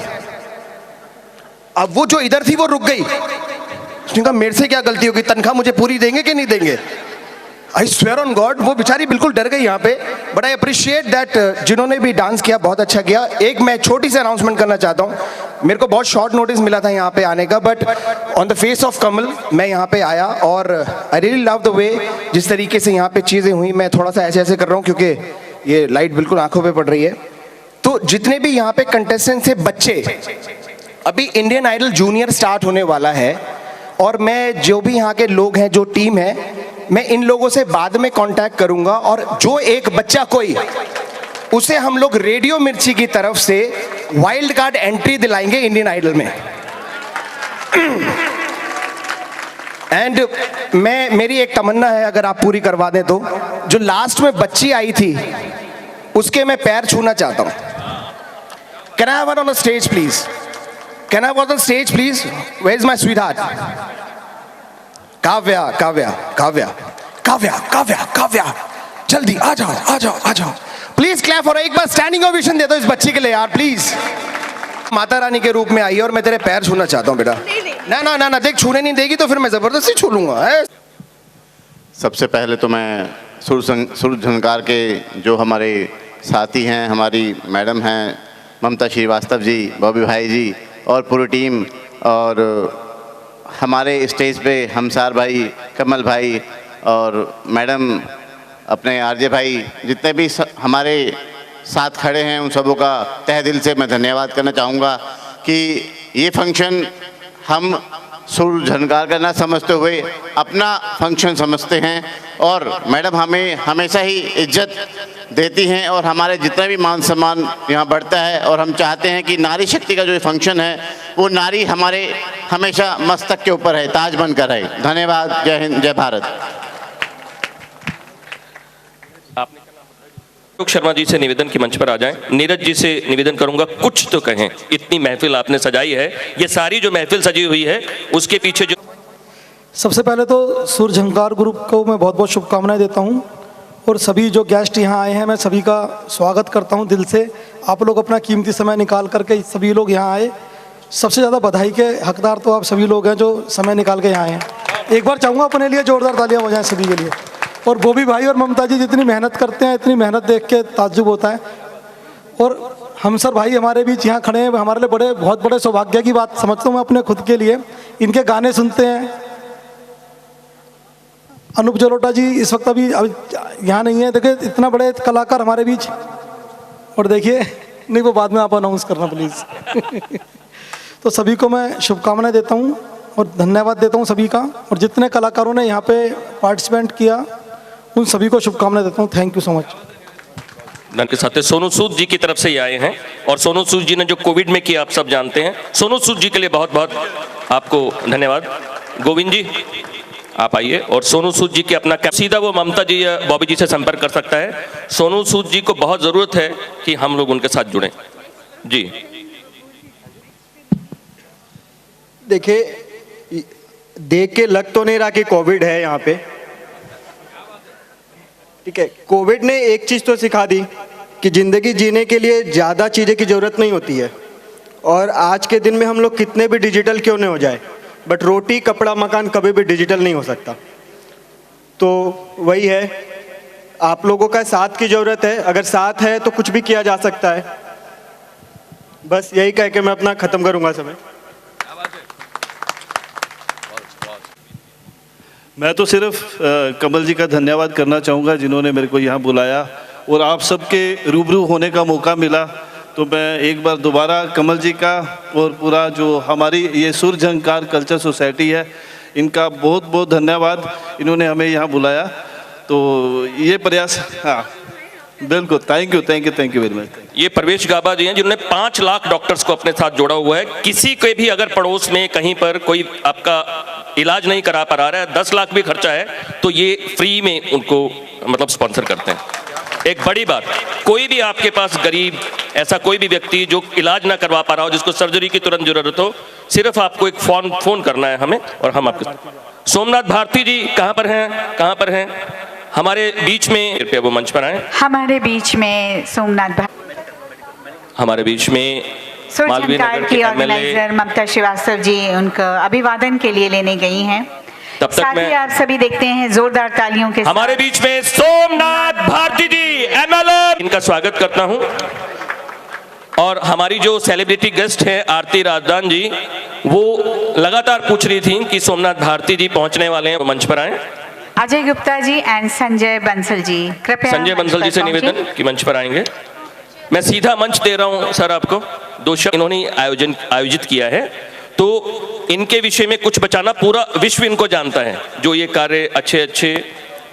Speaker 11: अब वो जो इधर थी वो रुक गई। उसने कहा मेरे से क्या गलती होगी, तनख्वाह मुझे पूरी देंगे कि नहीं देंगे? आई स्वेयर ऑन गॉड, वो बेचारी बिल्कुल डर गई यहाँ पे। बट आई अप्रिशिएट दैट जिन्होंने भी डांस किया, बहुत अच्छा किया। एक मैं छोटी सी अनाउंसमेंट करना चाहता हूँ। मेरे को बहुत शॉर्ट नोटिस मिला था यहाँ पे आने का, but on the face of Kamal मैं यहाँ पे आया और I really love the way जिस तरीके से यहाँ पे चीज़ें हुई। मैं थोड़ा सा ऐसे ऐसे कर रहा हूँ क्योंकि ये लाइट बिल्कुल आंखों पे पड़ रही है। तो जितने भी यहाँ पे कंटेस्टेंट थे बच्चे, अभी इंडियन आइडल जूनियर स्टार्ट होने वाला है और मैं जो भी यहाँ के लोग हैं, जो टीम है, मैं इन लोगों से बाद में कांटेक्ट करूंगा और जो एक बच्चा कोई, उसे हम लोग रेडियो मिर्ची की तरफ से वाइल्ड कार्ड एंट्री दिलाएंगे इंडियन आइडल में। एंड मेरी एक तमन्ना है, अगर आप पूरी करवा दें तो, जो लास्ट में बच्ची आई थी उसके मैं पैर छूना चाहता हूं। Can I have one on the stage please? Can I have one on stage please? Where is my sweetheart? Kavya, Kavya, Kavya, Kavya, Kavya, Kavya, जल्दी आ जाओ, आ जाओ, आ जाओ। प्लीज क्लैप फॉर, एक बार स्टैंडिंग ओवेशन दे दो इस बच्ची के लिए यार, प्लीज। माता रानी के रूप में आई है और मैं तेरे पैर छूना चाहता हूँ बेटा। ना ना ना ना, देख छूने नहीं देगी तो फिर मैं जबरदस्ती छू लूंगा।
Speaker 10: सबसे पहले तो मैं सुर झनकार के जो हमारे साथी हैं, हमारी मैडम हैं ममता श्रीवास्तव जी, बॉबी भाई जी और पूरी टीम, और हमारे स्टेज पे हमसार भाई, कमल भाई और मैडम, अपने आरजे भाई, जितने भी हमारे साथ खड़े हैं, उन सबों का तहे दिल से मैं धन्यवाद करना चाहूँगा कि ये फंक्शन हम सुर झनकार का ना समझते हुए अपना फंक्शन समझते हैं और मैडम हमें हमेशा ही इज्जत देती हैं और हमारे जितना भी मान सम्मान यहाँ बढ़ता है। और हम चाहते हैं कि नारी शक्ति का जो फंक्शन है वो नारी हमारे हमेशा मस्तक के ऊपर है, ताज बनकर है। धन्यवाद। जय हिंद, जय भारत।
Speaker 8: अशोक शर्मा जी से निवेदन की मंच पर आ जाएं। नीरज जी से निवेदन करूंगा कुछ तो कहें, इतनी महफिल आपने सजाई है, ये सारी जो महफिल सजी हुई है उसके पीछे जो।
Speaker 12: सबसे पहले तो सुर झंकार ग्रुप को मैं बहुत बहुत शुभकामनाएं देता हूं और सभी जो गेस्ट यहाँ आए हैं मैं सभी का स्वागत करता हूं दिल से। आप लोग अपना कीमती समय निकाल करके सभी लोग यहाँ आए। सबसे ज़्यादा बधाई के हकदार तो आप सभी लोग हैं जो समय निकाल के यहाँ आए हैं। एक बार चाहूँगा अपने लिए जोरदार तालियां हो जाएं सभी के लिए। और बॉबी भाई और ममता जी जितनी मेहनत करते हैं, इतनी मेहनत देख के ताज्जुब होता है। और हमसर भाई हमारे बीच यहाँ खड़े हैं, हमारे लिए बहुत बड़े सौभाग्य की बात समझता हूँ मैं अपने खुद के लिए। इनके गाने सुनते हैं। अनूप जलोटा जी इस वक्त अभी यहाँ नहीं है, देखिए इतना बड़े कलाकार हमारे बीच। और देखिए, नहीं वो बाद में आप अनाउंस करना प्लीज़। तो सभी को मैं शुभकामनाएं देता हूँ और धन्यवाद देता हूँ सभी का। और जितने कलाकारों ने यहाँ पे पार्टिसिपेंट किया उन सभी को शुभकामनाएं देता हूँ। Thank you so much.
Speaker 8: के साथ सोनू सूद जी की तरफ से ये आए हैं और सोनू सूद जी ने जो कोविड में किया आप सब जानते हैं। सोनू सूद जी के लिए बहुत बहुत आपको धन्यवाद। गोविंद जी आप आइए और सोनू सूद जी की अपना सीधा वो ममता जी या बॉबी जी से संपर्क कर सकता है। सोनू सूद जी को बहुत ज़रूरत है कि हम लोग उनके साथ जुड़ें। जी
Speaker 13: देखिए, देख के लग तो नहीं रहा कि कोविड है यहाँ पे, ठीक है। कोविड ने एक चीज़ तो सिखा दी कि ज़िंदगी जीने के लिए ज़्यादा चीज़ें की ज़रूरत नहीं होती है। और आज के दिन में हम लोग कितने भी डिजिटल क्यों नहीं हो जाए, बट रोटी कपड़ा मकान कभी भी डिजिटल नहीं हो सकता। तो वही है, आप लोगों का साथ की ज़रूरत है। अगर साथ है तो कुछ भी किया जा सकता है। बस यही कह के मैं अपना ख़त्म करूँगा समय।
Speaker 14: मैं तो सिर्फ कमल जी का धन्यवाद करना चाहूँगा जिन्होंने मेरे को यहाँ बुलाया और आप सबके रूबरू होने का मौका मिला। तो मैं एक बार दोबारा कमल जी का और पूरा जो हमारी ये सुर झंकार कल्चर सोसाइटी है इनका बहुत बहुत धन्यवाद, इन्होंने हमें यहाँ बुलाया। तो ये प्रयास, हाँ बिल्कुल, थैंक यू वेरी मच।
Speaker 8: ये प्रवेश गाबा जी हैं जिन्होंने 5 लाख डॉक्टर्स को अपने साथ जोड़ा हुआ है। किसी के भी अगर पड़ोस में कहीं पर कोई आपका इलाज नहीं करा पा रहा है, 10 लाख भी खर्चा है, तो ये फ्री में उनको मतलब स्पॉन्सर करते हैं। एक बड़ी बात, कोई भी आपके पास गरीब ऐसा कोई भी व्यक्ति जो इलाज ना करवा पा रहा हो, जिसको सर्जरी की तुरंत जरूरत हो, सिर्फ आपको एक फोन करना है हमें और हम आपके। सोमनाथ भारती जी कहाँ पर हैं? हमारे बीच में, कृपया वो मंच पर आए।
Speaker 1: हमारे बीच में सोमनाथ
Speaker 8: हमारे बीच में
Speaker 1: सुर
Speaker 8: मालवीय
Speaker 1: झंकार
Speaker 8: नगर
Speaker 1: की
Speaker 8: के
Speaker 1: ऑर्गेनाइजर ममता श्रीवास्तव जी उनका अभिवादन के लिए लेने गई हैं।
Speaker 8: तब तक
Speaker 1: साथ ही आप सभी देखते हैं जोरदार तालियों के
Speaker 8: हमारे बीच में सोमनाथ भारती जी MLA, इनका स्वागत करता हूं। और हमारी जो सेलिब्रिटी गेस्ट हैं आरती राजदान जी, वो लगातार पूछ रही थी कि सोमनाथ भारती जी पहुंचने वाले हैं, मंच पर आए।
Speaker 1: अजय गुप्ता जी एंड संजय बंसल जी, कृपया
Speaker 8: संजय बंसल जी से निवेदन कि मंच पर आएंगे। मैं सीधा मंच दे रहा हूं सर आपको। 2 शब्द इन्होंने आयोजित किया है, तो इनके विषय में कुछ बचाना, पूरा विश्व इनको जानता है। जो ये कार्य अच्छे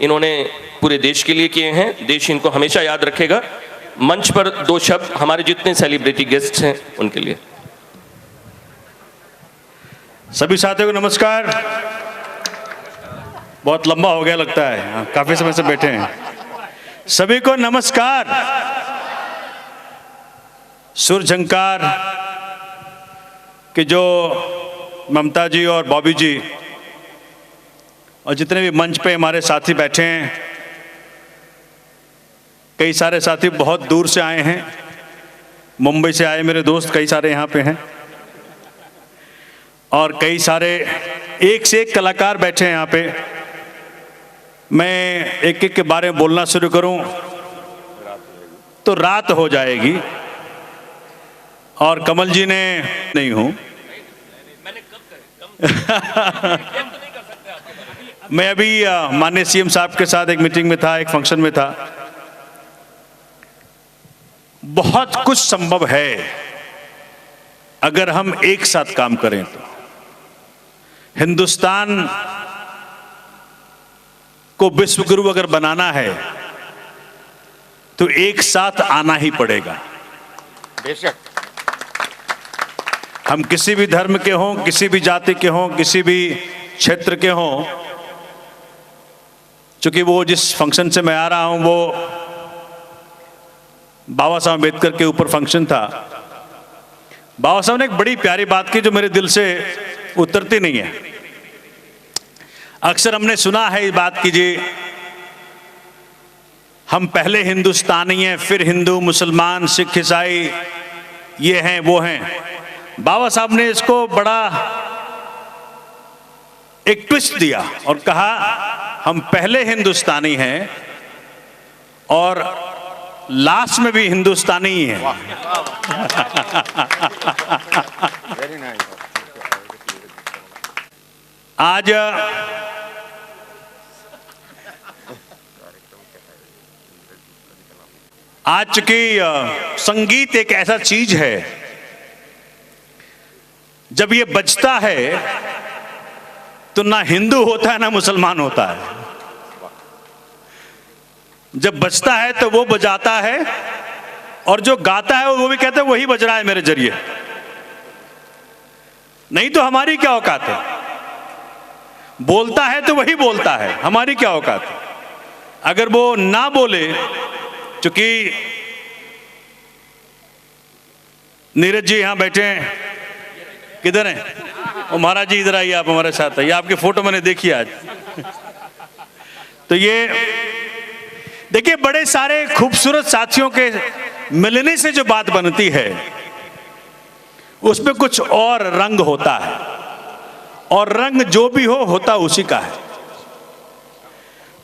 Speaker 8: इन्होंने पूरे देश के लिए किए हैं, देश इनको हमेशा याद रखेगा। मंच पर 2 शब्द हमारे जितने सेलिब्रिटी गेस्ट हैं उनके लिए।
Speaker 15: सभी साथियों को नमस्कार। बहुत लंबा हो गया लगता है, काफी समय से बैठे हैं। सभी को नमस्कार। सुर झंकार के जो ममता जी और बॉबी जी और जितने भी मंच पे हमारे साथी बैठे हैं, कई सारे साथी बहुत दूर से आए हैं, मुंबई से आए मेरे दोस्त कई सारे यहाँ पे हैं, और कई सारे एक से एक कलाकार बैठे हैं यहाँ पे। मैं एक एक के बारे में बोलना शुरू करूं तो रात हो जाएगी, और कमल जी ने नहीं हूं मैं अभी माननीय CM साहब के साथ एक मीटिंग में था, एक फंक्शन में था। बहुत कुछ संभव है अगर हम एक साथ काम करें तो। हिंदुस्तान को विश्व गुरु अगर बनाना है तो एक साथ आना ही पड़ेगा।
Speaker 10: बेशक
Speaker 15: हम किसी भी धर्म के हों, किसी भी जाति के हों, किसी भी क्षेत्र के हों। चूंकि वो जिस फंक्शन से मैं आ रहा हूं वो बाबा साहब अम्बेडकर के ऊपर फंक्शन था। बाबा साहब ने एक बड़ी प्यारी बात की जो मेरे दिल से उतरती नहीं है। अक्सर हमने सुना है इस बात की जी, हम पहले हिंदुस्तानी हैं, फिर हिंदू, मुसलमान, सिख, ईसाई, ये हैं वो हैं। बाबा साहब ने इसको बड़ा एक ट्विस्ट दिया और कहा हम पहले हिंदुस्तानी हैं और लास्ट में भी हिंदुस्तानी ही हैं। आज चूंकि संगीत एक ऐसा चीज है, जब ये बजता है तो ना हिंदू होता है ना मुसलमान होता है। जब बजता है तो वो बजाता है और जो गाता है वो भी कहता है वही बज रहा है मेरे जरिए। नहीं तो हमारी क्या औकात है। बोलता है तो वही बोलता है, हमारी क्या औकात है। अगर वो ना बोले, क्योंकि नीरज जी यहां बैठे हैं, किधर हैं? वो महाराज जी इधर आइए, आप हमारे साथ आइए। आपकी फोटो मैंने देखी आज। तो ये देखिए, बड़े सारे खूबसूरत साथियों के मिलने से जो बात बनती है उसमें कुछ और रंग होता है, और रंग जो भी हो होता उसी का है।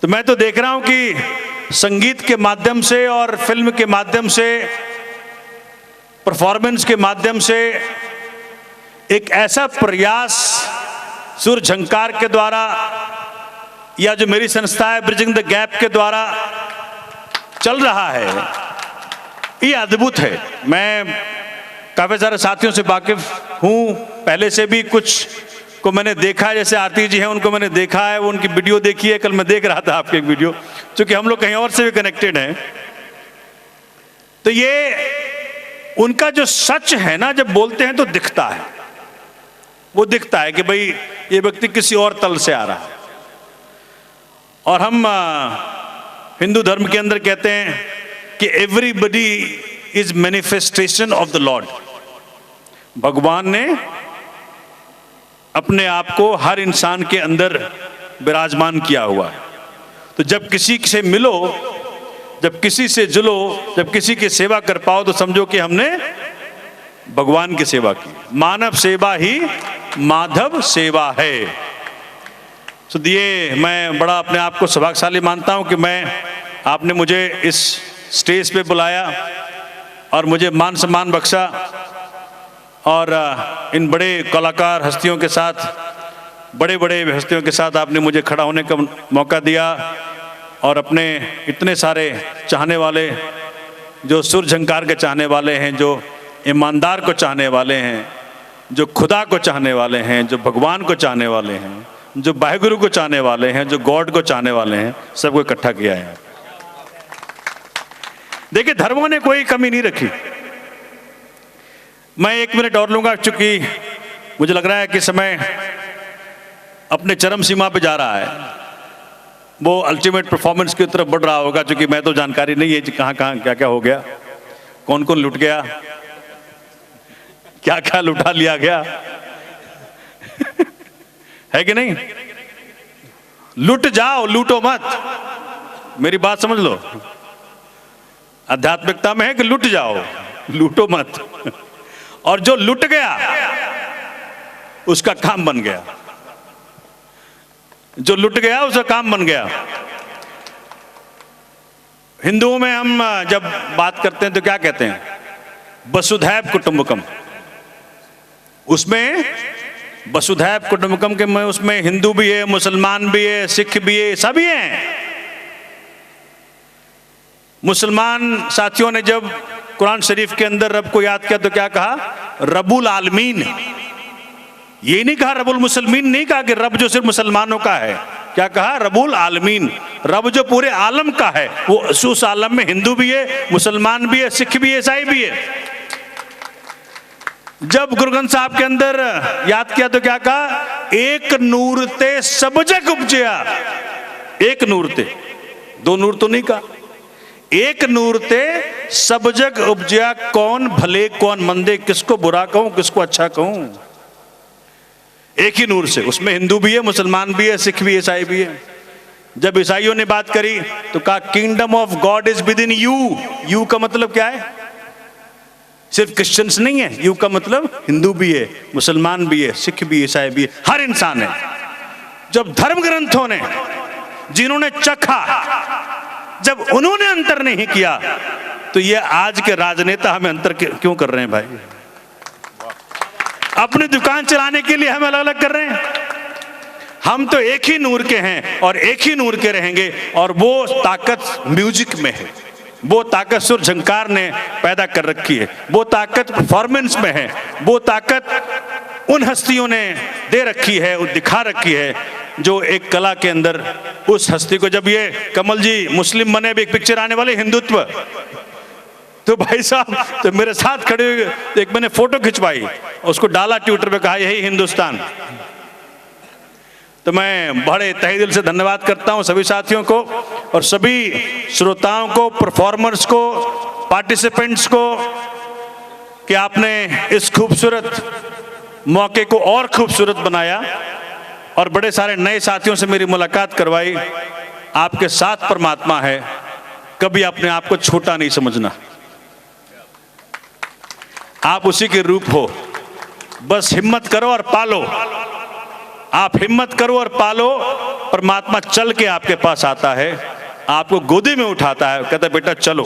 Speaker 15: तो मैं तो देख रहा हूं कि संगीत के माध्यम से और फिल्म के माध्यम से परफॉर्मेंस के माध्यम से एक ऐसा प्रयास सुर झंकार के द्वारा या जो मेरी संस्था है ब्रिजिंग द गैप के द्वारा चल रहा है, ये अद्भुत है। मैं काफ़ी सारे साथियों से वाकिफ हूँ, पहले से भी कुछ को मैंने देखा है, जैसे आरती जी हैं उनको मैंने देखा है, वो उनकी वीडियो देखी है, कल मैं देख रहा था आपकी एक वीडियो, क्योंकि हम लोग कहीं और से भी कनेक्टेड हैं। तो ये उनका जो सच है ना, जब बोलते हैं तो दिखता है, वो दिखता है कि भाई ये व्यक्ति किसी और तल से आ रहा है। और हम हिंदू धर्म के अंदर कहते हैं कि everybody is manifestation of the Lord. भगवान ने अपने आप को हर इंसान के अंदर विराजमान किया हुआ है। तो जब किसी से मिलो, जब किसी से जुलो, जब किसी की सेवा कर पाओ, तो समझो कि हमने भगवान की सेवा की। मानव सेवा ही माधव सेवा है। तो ये मैं बड़ा अपने आप को सौभाग्यशाली मानता हूं कि आपने मुझे इस स्टेज पे बुलाया और मुझे मान सम्मान बख्शा, और इन बड़े कलाकार हस्तियों के साथ, बड़े बड़े हस्तियों के साथ आपने मुझे खड़ा होने का मौका दिया, और अपने इतने सारे चाहने वाले, जो सुर झंकार के चाहने वाले हैं, जो ईमानदार को चाहने वाले हैं, जो खुदा को चाहने वाले हैं, जो भगवान को चाहने वाले हैं, जो वाहिगुरु को चाहने वाले हैं, जो गॉड को चाहने वाले हैं, सबको इकट्ठा किया है। देखिए, धर्मों ने कोई कमी नहीं रखी। मैं 1 मिनट और लूंगा, चूंकि मुझे लग रहा है कि समय अपने चरम सीमा पे जा रहा है। वो अल्टीमेट परफॉर्मेंस की तरफ बढ़ रहा होगा, क्योंकि मैं तो जानकारी नहीं है कि कहाँ कहाँ क्या क्या हो गया, कौन कौन लुट गया, क्या क्या लुटा लिया गया है कि नहीं। लुट जाओ, लूटो मत। मेरी बात समझ लो, आध्यात्मिकता में है कि लुट जाओ, लूटो मत। और जो लुट गया उसका काम बन गया, जो लुट गया उसका काम बन गया। हिंदुओं में हम जब बात करते हैं तो क्या कहते हैं? वसुधैव कुटुंबकम। उसमें वसुधैव कुटुंबकम के में उसमें हिंदू भी है, मुसलमान भी है, सिख भी है, सभी हैं। मुसलमान साथियों ने जब कुरान शरीफ के अंदर रब को याद किया तो क्या कहा? रबुल आलमीन। ये नहीं कहा रबुल मुसलमीन, नहीं कहा कि रब जो सिर्फ मुसलमानों का है। क्या कहा? रबुल आलमीन, रब जो पूरे आलम का है। वो उस आलम में हिंदू भी है, मुसलमान भी है, सिख भी है, ईसाई भी है। जब गुरु ग्रंथ साहब के अंदर याद किया तो क्या कहा? एक नूर ते सब जग उपजया। एक नूर ते, दो नूर तो नहीं कहा। एक नूर ते सब जग उपजया, कौन भले कौन मंदे, किसको बुरा कहूं किसको अच्छा कहूं। एक ही नूर से, उसमें हिंदू भी है, मुसलमान भी है, सिख भी है, ईसाई भी है। जब ईसाइयों ने बात करी तो कहा kingdom of God is with in you. You का मतलब क्या है? सिर्फ क्रिश्चियंस नहीं है, यू का मतलब हिंदू भी है, मुसलमान भी है, सिख भी है, ईसाई भी है, हर इंसान है। जब धर्म ग्रंथों ने, जिन्होंने चखा, जब उन्होंने अंतर नहीं किया, तो ये आज के राजनेता हमें अंतर क्यों कर रहे हैं भाई? अपनी दुकान चलाने के लिए हमें अलग अलग कर रहे हैं। हम तो एक ही नूर के हैं और एक ही नूर के रहेंगे। और वो ताकत म्यूजिक में है, वो ताकत सुर झंकार ने पैदा कर रखी है, वो ताकत परफॉर्मेंस में है, वो ताकत उन हस्तियों ने दे रखी है, वो दिखा रखी है, जो एक कला के अंदर उस हस्ती को। जब ये कमल जी मुस्लिम बने, भी एक पिक्चर आने वाली हिंदुत्व, तो भाई साहब तो मेरे साथ खड़े हुए, एक मैंने फोटो खिंचवाई, उसको डाला ट्विटर पे, कहा यही हिंदुस्तान। तो मैं बड़े तहे दिल से धन्यवाद करता हूं सभी साथियों को और सभी श्रोताओं को, परफॉर्मर्स को, पार्टिसिपेंट्स को, कि आपने इस खूबसूरत मौके को और खूबसूरत बनाया और बड़े सारे नए साथियों से मेरी मुलाकात करवाई। आपके साथ परमात्मा है, कभी अपने आप को छोटा नहीं समझना। आप उसी के रूप हो, बस हिम्मत करो और पालो। आप हिम्मत करो और पालो, परमात्मा चल के आपके पास आता है, आपको गोदी में उठाता है, कहता है बेटा चलो।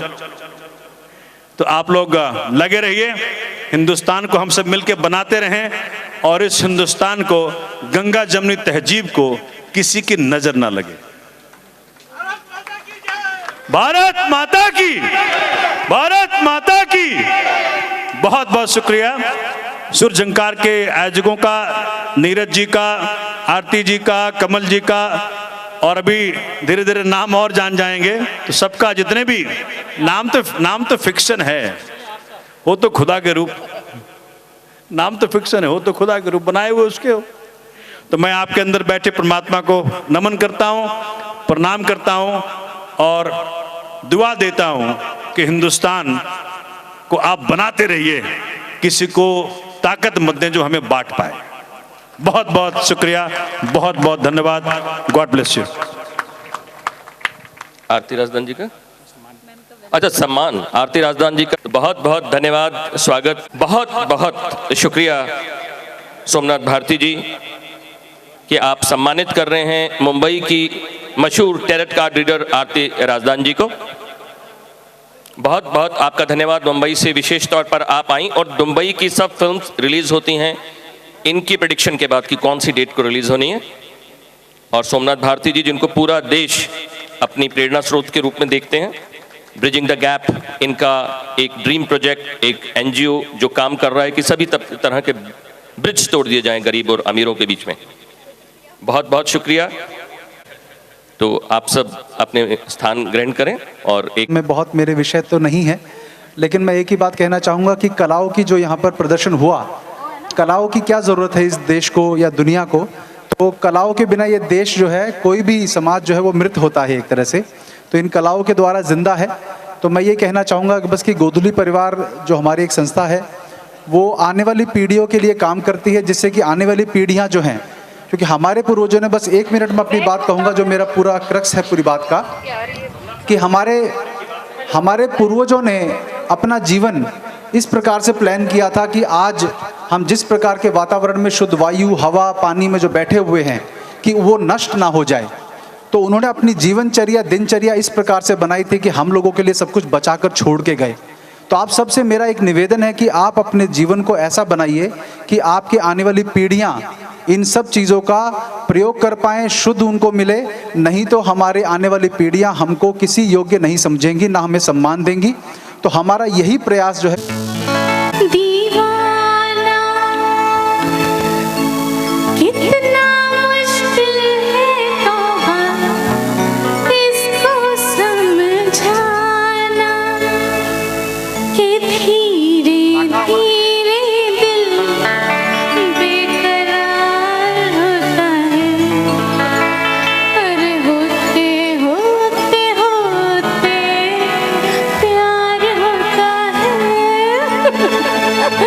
Speaker 15: तो आप लोग लगे रहिए, हिंदुस्तान को हम सब मिलकर बनाते रहें और इस हिंदुस्तान को, गंगा जमनी तहजीब को किसी की नजर ना लगे। भारत माता की, भारत माता की। बहुत बहुत शुक्रिया सुरझंकार के आयोजकों का, नीरज जी का, आरती जी का, कमल जी का, और अभी धीरे धीरे नाम और जान जाएंगे। तो सबका, जितने भी नाम तो फिक्शन है, हो तो खुदा के रूप, नाम तो फिक्शन है, हो तो खुदा के रूप बनाए हुए उसके हो। तो मैं आपके अंदर बैठे परमात्मा को नमन करता हूँ, प्रणाम करता हूँ और दुआ देता हूँ कि हिंदुस्तान को आप बनाते रहिए, किसी को ताकत मत दें जो हमें बांट पाए। बहुत बहुत शुक्रिया, बहुत बहुत धन्यवाद। God bless you.
Speaker 8: Aarti Rajdan ji का, अच्छा सम्मान आरती राजदान जी का बहुत बहुत धन्यवाद, स्वागत। बहुत बहुत शुक्रिया सोमनाथ भारती जी कि आप सम्मानित कर रहे हैं मुंबई की मशहूर टैरेट कार्ड रीडर आरती राजदान जी को। बहुत बहुत आपका धन्यवाद। मुंबई से विशेष तौर पर आप आई और मुंबई की सब फिल्म्स रिलीज होती हैं, इनकी प्रेडिक्शन के बाद कि कौन सी डेट को रिलीज होनी है। और सोमनाथ भारती जी, जिनको पूरा देश अपनी प्रेरणा स्रोत के रूप में देखते हैं, ब्रिजिंग द गैप इनका एक ड्रीम प्रोजेक्ट, एक एनजीओ जो काम कर रहा है कि सभी तरह के ब्रिज तोड़ दिए जाएं गरीब और अमीरों के बीच में। बहुत बहुत शुक्रिया। तो आप सब अपने स्थान ग्रहण करें। और एक
Speaker 16: में बहुत मेरे विषय तो नहीं है, लेकिन मैं एक ही बात कहना चाहूँगा कि कलाओं की जो यहाँ पर प्रदर्शन हुआ, कलाओं की क्या ज़रूरत है इस देश को या दुनिया को। तो कलाओं के बिना ये देश जो है, कोई भी समाज जो है वो मृत होता है एक तरह से। तो इन कलाओं के द्वारा जिंदा है। तो मैं ये कहना चाहूँगा कि बस कि गोधुली परिवार जो हमारी एक संस्था है, वो आने वाली पीढ़ियों के लिए काम करती है, जिससे कि आने वाली पीढ़ियाँ जो हैं, क्योंकि हमारे पूर्वजों ने, बस एक मिनट में अपनी बात कहूँगा जो मेरा पूरा क्रक्स है पूरी बात का, कि हमारे पूर्वजों ने अपना जीवन इस प्रकार से प्लान किया था कि आज हम जिस प्रकार के वातावरण में शुद्ध वायु, हवा, पानी में जो बैठे हुए हैं, कि वो नष्ट ना हो जाए। तो उन्होंने अपनी जीवनचर्या, दिनचर्या इस प्रकार से बनाई थी कि हम लोगों के लिए सब कुछ बचाकर छोड़ के गए। तो आप सबसे मेरा एक निवेदन है कि आप अपने जीवन को ऐसा बनाइए कि आपके आने वाली पीढ़ियाँ इन सब चीज़ों का प्रयोग कर पाएँ, शुद्ध उनको मिले। नहीं तो हमारे आने वाली पीढ़ियाँ हमको किसी योग्य नहीं समझेंगी, ना हमें सम्मान देंगी। तो हमारा यही प्रयास जो है।
Speaker 17: दीवाना कितना मुश्किल है तौबा इसको समझाना, कि धीरे धीरे दिल बेकरार होता है, अरे होते होते होते प्यार होता है।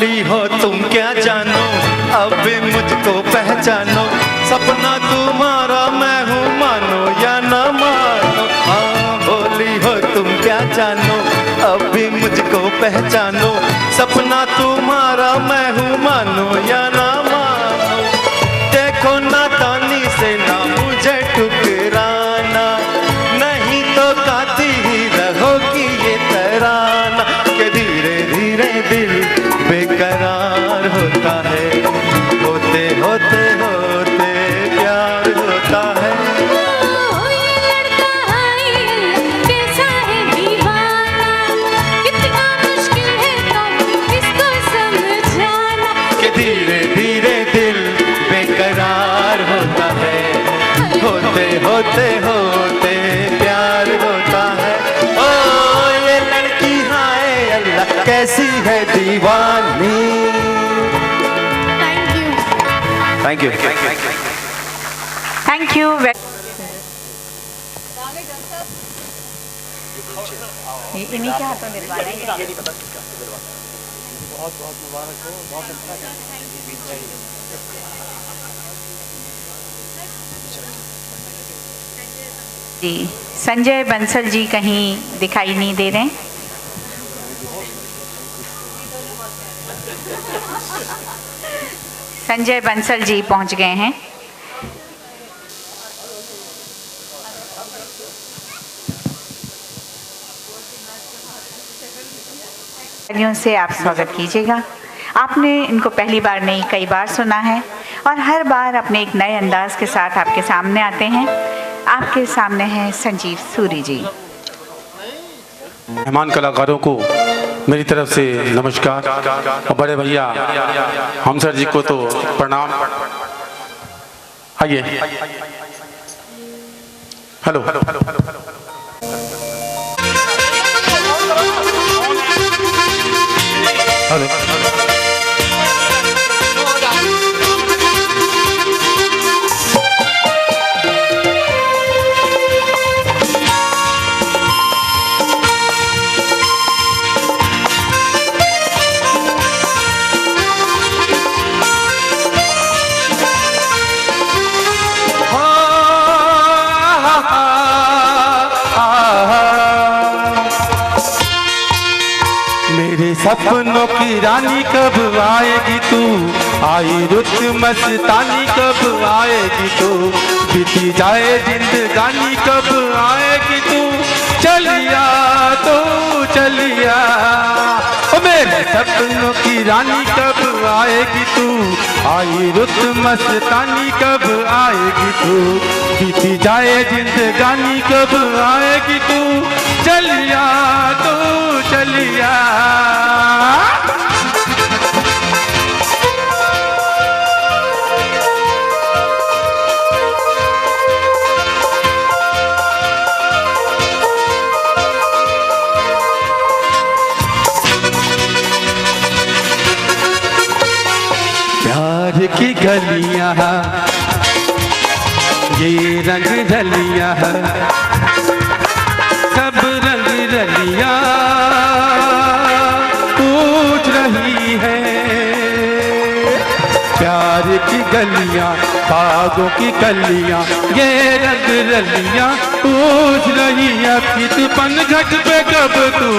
Speaker 2: बोली हो तुम क्या जानो, अब भी मुझको पहचानो, सपना तुम्हारा मैं हूँ, मानो या ना मानो। हाँ बोली हो तुम क्या जानो, अब भी मुझको पहचानो, सपना तुम्हारा मैं हूँ, मानो या ना मानो। देखो नादानी से ना मुझे ठुकराना, नहीं तो गाती ही रहोगी ये तराना, कि धीरे धीरे दिल बेकरार होता है, होते होते होते प्यार होता है। धीरे धीरे दिल बेकरार होता है, होते होते होते प्यार होता है। ओ ये लड़की हाय अल्लाह कैसी है दीवानी। Thank you
Speaker 1: thank you. इन्हीं के हाथों में दिलवाना है।
Speaker 12: बहुत बहुत मुबारक हो, बहुत अच्छा
Speaker 1: जी। संजय बंसल जी कहीं दिखाई नहीं दे रहे। संजय बंसल जी पहुंच गए हैं। से आप स्वागत कीजिएगा। आपने इनको पहली बार नहीं कई बार सुना है और हर बार अपने एक नए अंदाज के साथ आपके सामने आते हैं। आपके सामने हैं संजीव सूरी जी।
Speaker 4: मेहमान कलाकारों को मेरी तरफ से नमस्कार और बड़े भैया हमसर जी को तो प्रणाम। आइए। Hello hello hello hello hello
Speaker 2: सपनों की रानी कब आएगी तू, आई रुत मस्तानी कब आएगी तू, बीती जाए जिंदगानी कब आएगी तू, चलिया तो चलिया। ओ मेरे सपनों की रानी कब आएगी तू, आई रुत मस्तानी कब आएगी तू, बीती जाए जिंदगानी कब आएगी तू, चलिया तो चलिया। प्यार की गलियां ये रंग रलियां सब रंग रलियां पूछ रही है। प्यार की गलियां बागों की कलियां ये रंग रलियां पूछ रही है। कित पनघट पे कब तू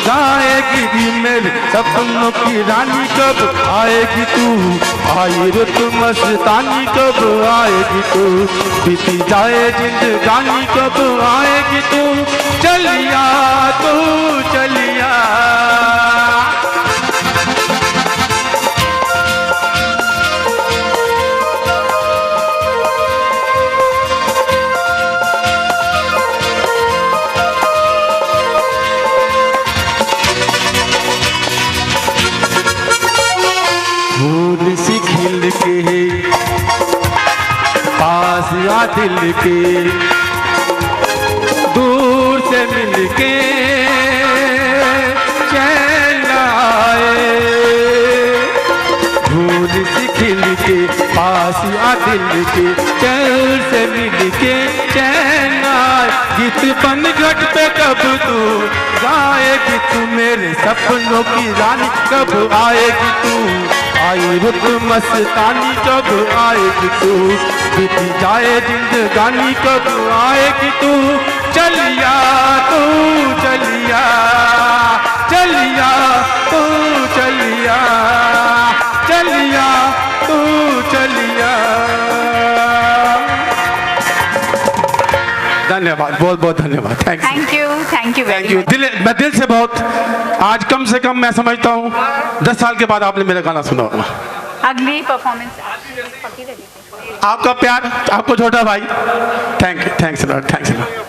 Speaker 2: गाएगी भी मेरे सपनों की रानी कब आएगी तू, आई रुत मस्तानी कब आएगी तू, बीती जाए जिंदगानी कब आएगी तू, चलिया तू चलिया। फूल सी खिल के पास आ दिल के, दूर से मिल के चैन आए। फूल सी खिल के पास आ दिल के, चैन से मिल के चैन आए। गीत बन घट पे कब तू गाएगी, तू मेरे सपनों की रानी कब आएगी तू, आई रुत मस्तानी कब आएगी तू, बीती जाए जिंदगानी कब आएगी तू, चलिया तू चलिया, चलिया तू चलिया, चलिया तू चलिया। धन्यवाद, बहुत बहुत धन्यवाद।
Speaker 1: Thank you very much.
Speaker 4: मैं दिल से बहुत, आज कम से कम मैं समझता हूँ 10 साल के बाद आपने मेरा गाना सुना होगा।
Speaker 1: अगली परफॉर्मेंस
Speaker 4: आपका प्यार, आपको छोटा भाई, थैंक्स लॉट, थैंक्स लॉट।